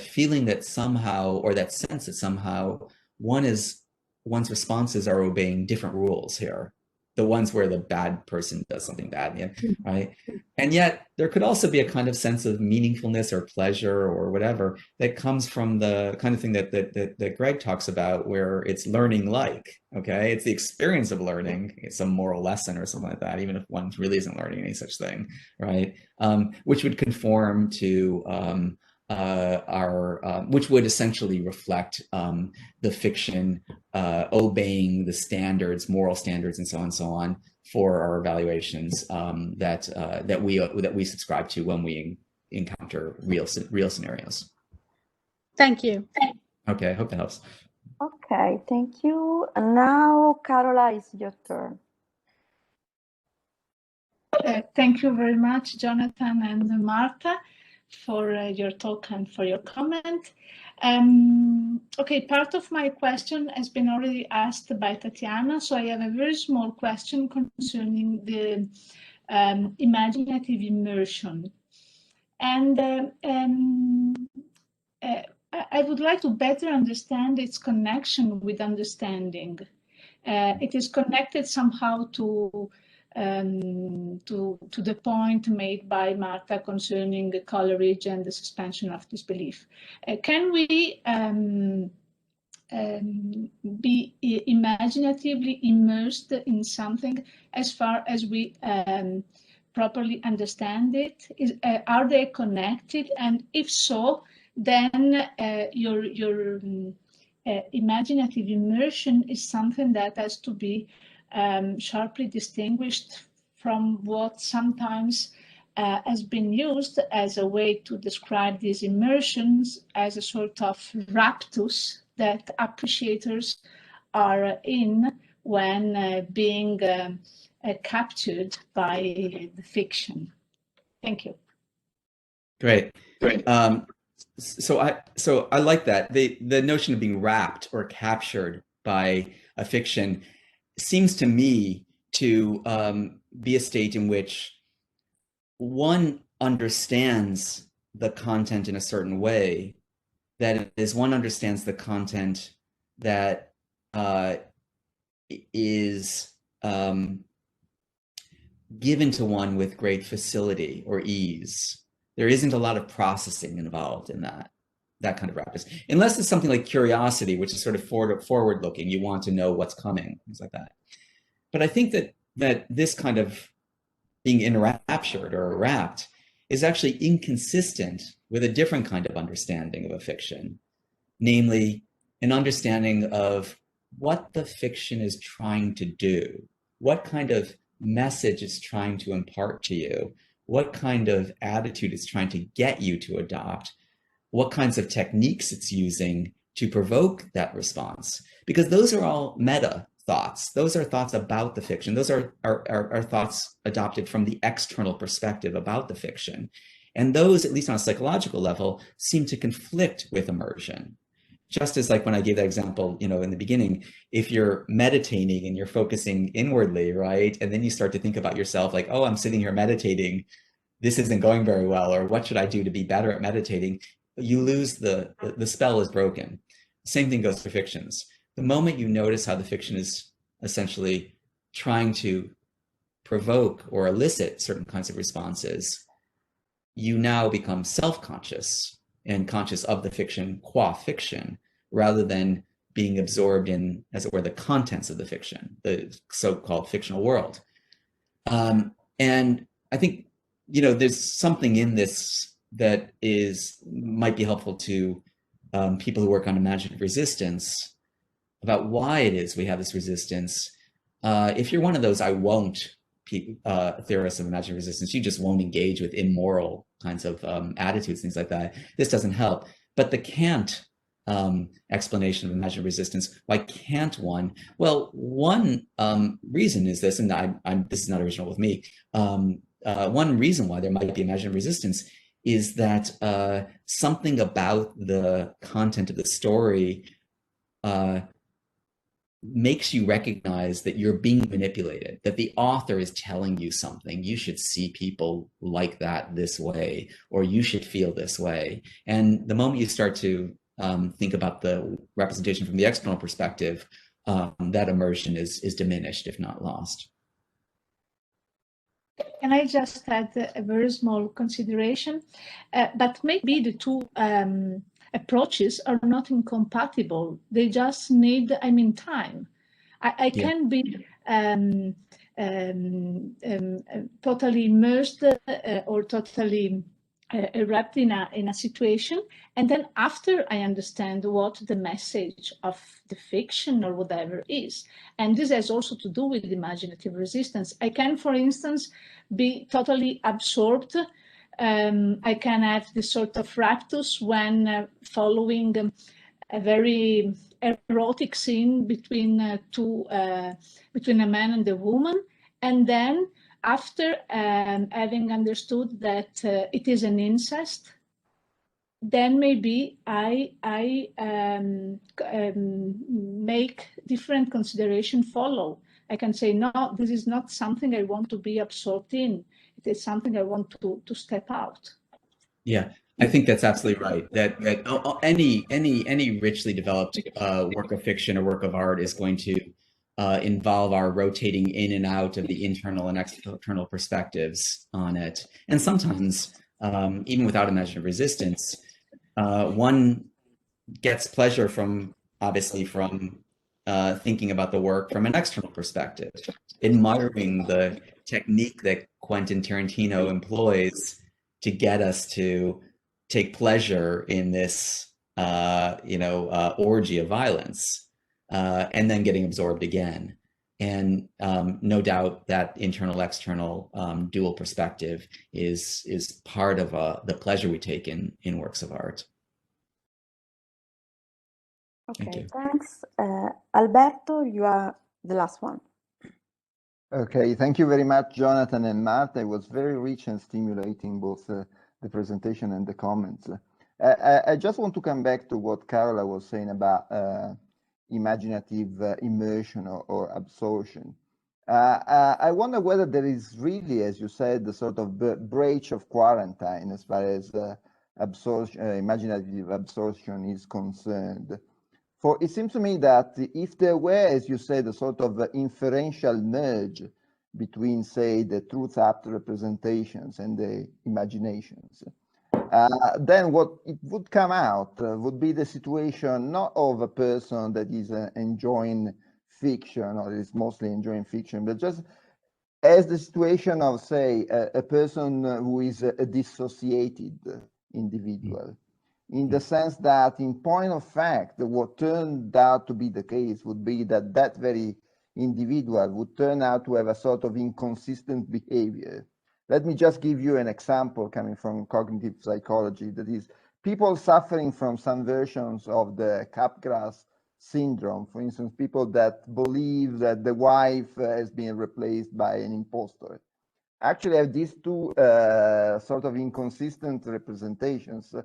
Speaker 2: feeling that somehow, or that sense that somehow one's responses are obeying different rules here. The ones where the bad person does something bad, right? And yet there could also be a kind of sense of meaningfulness or pleasure or whatever that comes from the kind of thing that Greg talks about, where it's learning like, okay? It's the experience of learning. It's some moral lesson or something like that, even if one really isn't learning any such thing, right? Which would conform to which would essentially reflect the fiction obeying the standards, moral standards, and so on for our evaluations that we subscribe to when we encounter real scenarios.
Speaker 5: Thank you.
Speaker 2: Okay, I hope that helps.
Speaker 1: Okay, thank you. And now, Carola, it's your turn.
Speaker 6: Thank you very much, Jonathan and Marta, for your talk and for your comment. Okay, part of my question has been already asked by Tatiana, so I have a very small question concerning the imaginative immersion. And I would like to better understand its connection with understanding. It is connected somehow to the point made by Marta concerning the Coleridge and the suspension of disbelief. Can we be imaginatively immersed in something as far as we properly understand it? Are they connected? And if so, then your imaginative immersion is something that has to be sharply distinguished from what sometimes has been used as a way to describe these immersions as a sort of raptus that appreciators are in when being captured by the fiction. Thank you.
Speaker 2: Great. So I like that. The notion of being wrapped or captured by a fiction seems to me to be a state in which one understands the content in a certain way, that is, one understands the content that is given to one with great facility or ease. There isn't a lot of processing involved in that kind of rapidness, unless it's something like curiosity, which is sort of forward looking. You want to know what's coming, things like that. But I think that this kind of being enraptured or wrapped is actually inconsistent with a different kind of understanding of a fiction, namely an understanding of what the fiction is trying to do, what kind of message it's trying to impart to you, what kind of attitude it's trying to get you to adopt, what kinds of techniques it's using to provoke that response, because those are all meta thoughts. Those are thoughts about the fiction. Those are thoughts adopted from the external perspective about the fiction. And those, at least on a psychological level, seem to conflict with immersion. Just as like when I gave that example, you know, in the beginning, if you're meditating and you're focusing inwardly, right? And then you start to think about yourself like, oh, I'm sitting here meditating, this isn't going very well, or what should I do to be better at meditating? You lose the spell is broken. Same thing goes for fictions. The moment you notice how the fiction is essentially trying to provoke or elicit certain kinds of responses, you now become self-conscious and conscious of the fiction qua fiction, rather than being absorbed in, as it were, the contents of the fiction, the so-called fictional world. And I think, you know, there's something in this that might be helpful to people who work on imaginative resistance about why it is we have this resistance. If you're one of those I won't theorists of imaginative resistance, you just won't engage with immoral kinds of attitudes, things like that. This doesn't help. But the can't explanation of imaginative resistance, why can't one? Well, one reason is this, and this is not original with me. One reason why there might be imaginative resistance is that something about the content of the story makes you recognize that you're being manipulated, that the author is telling you something. You should see people like that this way, or you should feel this way. And the moment you start to think about the representation from the external perspective, that immersion is diminished, if not lost.
Speaker 6: Can I just add a very small consideration? But maybe the two approaches are not incompatible. They just need, time. I can be totally immersed or totally wrapped in a situation, and then after I understand what the message of the fiction or whatever is. And this has also to do with imaginative resistance. I can, for instance, be totally absorbed. I can have this sort of raptus when following a very erotic scene between between a man and a woman, and then after having understood that it is an incest, then maybe I make different consideration follow. I can say, no, this is not something I want to be absorbed in. It is something I want to step out.
Speaker 2: Yeah, I think that's absolutely right. That any richly developed work of fiction or work of art is going to involve our rotating in and out of the internal and external perspectives on it. And sometimes, even without imaginative resistance, one gets pleasure from, obviously, from thinking about the work from an external perspective, admiring the technique that Quentin Tarantino employs to get us to take pleasure in this, orgy of violence, and then getting absorbed again. And no doubt that internal-external dual perspective is part of the pleasure we take in works of art.
Speaker 1: Okay, thanks. Alberto, you are the last one.
Speaker 7: Okay, thank you very much, Jonathan and Marta. It was very rich and stimulating, both the presentation and the comments. I just want to come back to what Carola was saying about imaginative immersion or absorption. I wonder whether there is really, as you said, the sort of breach of quarantine as far as imaginative absorption is concerned. For it seems to me that if there were, as you said, a sort of inferential merge between, say, the truth-apt representations and the imaginations, then what it would come out would be the situation not of a person that is enjoying fiction or is mostly enjoying fiction, but just as the situation of, say, a person who is a dissociated individual. In the sense that, in point of fact, what turned out to be the case would be that that very individual would turn out to have a sort of inconsistent behavior. Let me just give you an example coming from cognitive psychology, that is, people suffering from some versions of the Capgras syndrome. For instance, people that believe that the wife has been replaced by an imposter. Actually have these two sort of inconsistent representations.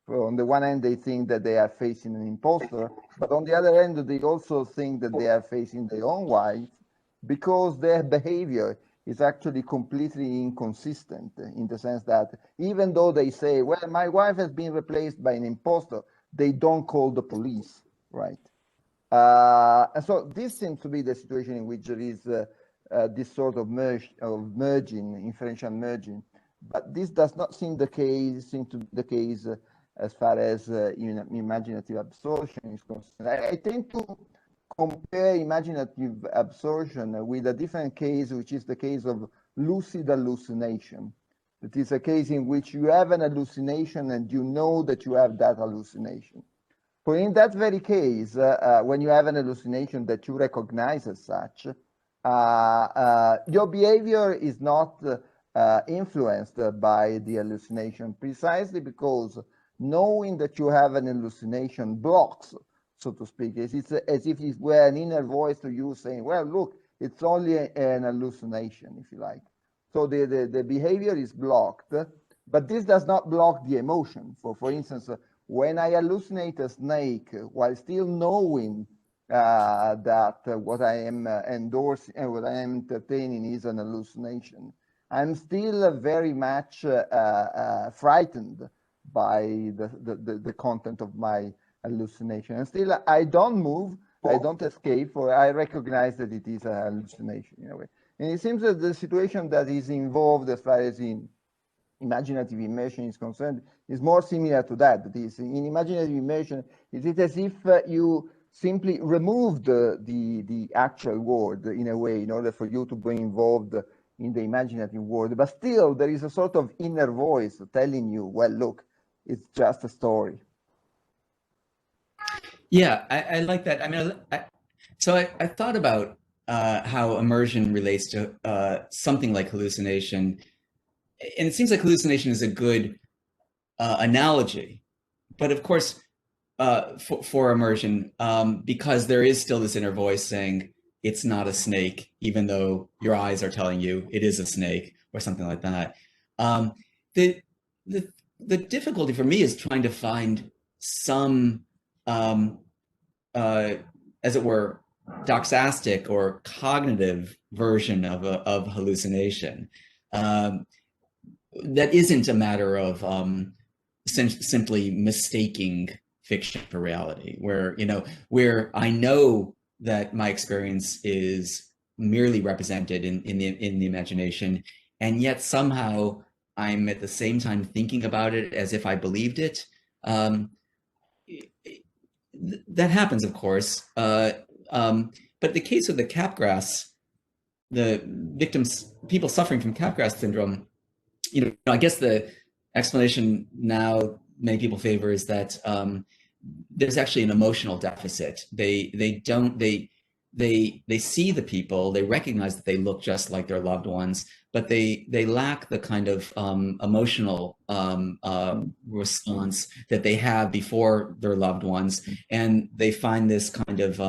Speaker 7: On the one hand, they think that they are facing an imposter, but on the other hand, they also think that they are facing their own wife because their behavior is actually completely inconsistent in the sense that even though they say, well, my wife has been replaced by an imposter, they don't call the police, right? And so this seems to be the situation in which there is this sort of merging, inferential merging. But this does not seem to be the case as far as imaginative absorption is concerned. I tend to compare imaginative absorption with a different case, which is the case of lucid hallucination. It is a case in which you have an hallucination and you know that you have that hallucination. For in that very case, when you have an hallucination that you recognize as such, your behavior is not influenced by the hallucination, precisely because knowing that you have an hallucination blocks, so to speak. It's as if it were an inner voice to you saying, well, look, it's only an hallucination, if you like. So the behavior is blocked, but this does not block the emotion. For instance, when I hallucinate a snake while still knowing that what I am endorsing and what I am entertaining is an hallucination, I'm still very much frightened by the content of my hallucination. And still, I don't move, I don't escape, for I recognize that it is a hallucination in a way. And it seems that the situation that is involved as far as in imaginative immersion is concerned is more similar to that. That is, in imaginative immersion, is it as if you simply removed the actual world in a way in order for you to be involved in the imaginative world, but still there is a sort of inner voice telling you, well, look, it's just a story.
Speaker 2: Yeah, I like that. I mean, I thought about how immersion relates to something like hallucination. And it seems like hallucination is a good analogy. But of course, for immersion, because there is still this inner voice saying it's not a snake, even though your eyes are telling you it is a snake or something like that. The difficulty for me is trying to find some, as it were, doxastic or cognitive version of hallucination that isn't a matter of simply mistaking fiction for reality, where I know that my experience is merely represented in the imagination, and yet somehow I'm at the same time thinking about it as if I believed it. That happens, of course. But the case of the capgras, the victims, people suffering from capgras syndrome, I guess the explanation now many people favor is that there's actually an emotional deficit. They see the people, they recognize that they look just like their loved ones, but they lack the kind of emotional response that they have before their loved ones, and they find this kind of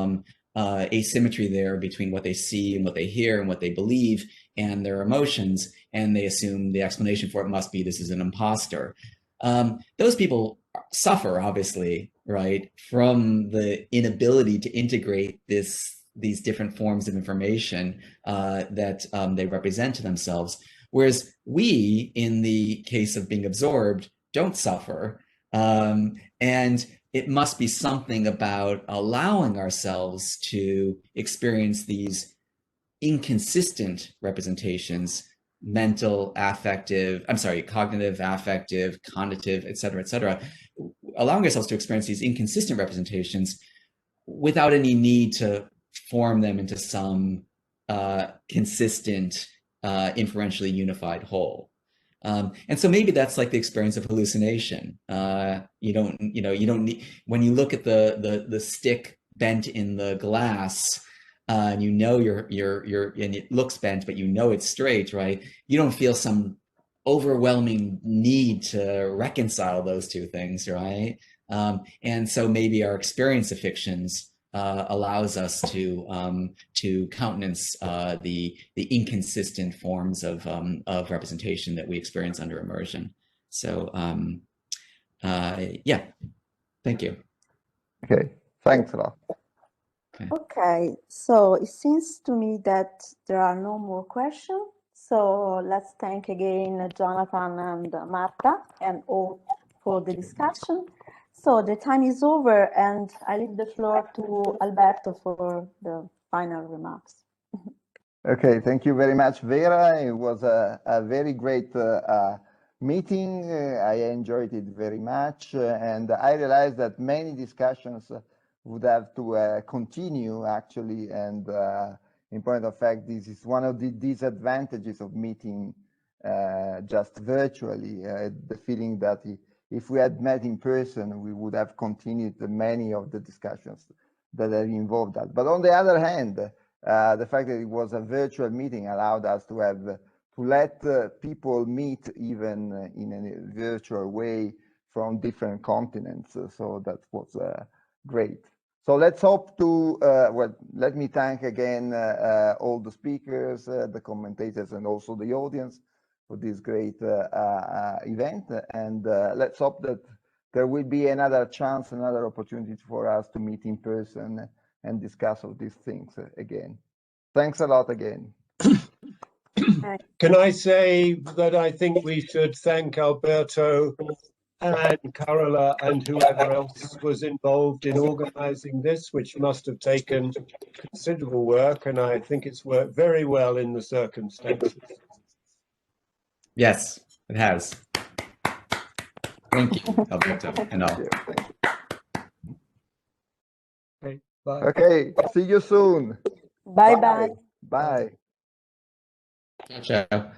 Speaker 2: asymmetry there between what they see and what they hear and what they believe and their emotions, and they assume the explanation for it must be this is an imposter. Those people suffer, obviously, right, from the inability to integrate these different forms of information that they represent to themselves. Whereas we, in the case of being absorbed, don't suffer. And it must be something about allowing ourselves to experience these inconsistent representations, cognitive, affective, cognitive, et cetera, allowing ourselves to experience these inconsistent representations without any need to form them into some consistent, inferentially unified whole. And so maybe that's like the experience of hallucination. You don't need, when you look at the stick bent in the glass, and you're and it looks bent, but it's straight, right? You don't feel some overwhelming need to reconcile those two things, right? And so maybe our experience of fictions allows us to countenance the inconsistent forms of representation that we experience under immersion. So yeah, thank you.
Speaker 7: Okay, thanks a lot.
Speaker 1: Okay, so it seems to me that there are no more questions. So let's thank again Jonathan and Marta and all for the discussion. So the time is over, and I leave the floor to Alberto for the final remarks.
Speaker 7: Okay, thank you very much, Vera. It was a very great meeting. I enjoyed it very much, and I realized that many discussions would have to continue, actually, and in point of fact, this is one of the disadvantages of meeting just virtually, the feeling that if we had met in person, we would have continued many of the discussions that have involved that. But on the other hand, the fact that it was a virtual meeting allowed us to have to let people meet even in a virtual way from different continents. So that was great. So let's hope to, well, let me thank again all the speakers, the commentators, and also the audience for this great event. And let's hope that there will be another chance, another opportunity for us to meet in person and discuss all these things again. Thanks a lot again.
Speaker 8: Can I say that I think we should thank Alberto and Carola and whoever else was involved in organizing this, which must have taken considerable work, and I think it's worked very well in the circumstances.
Speaker 2: Yes, it has. Thank you, Alberto, and all.
Speaker 8: Okay, bye.
Speaker 7: Okay, see you soon.
Speaker 1: Bye-bye.
Speaker 7: Bye.
Speaker 2: Ciao.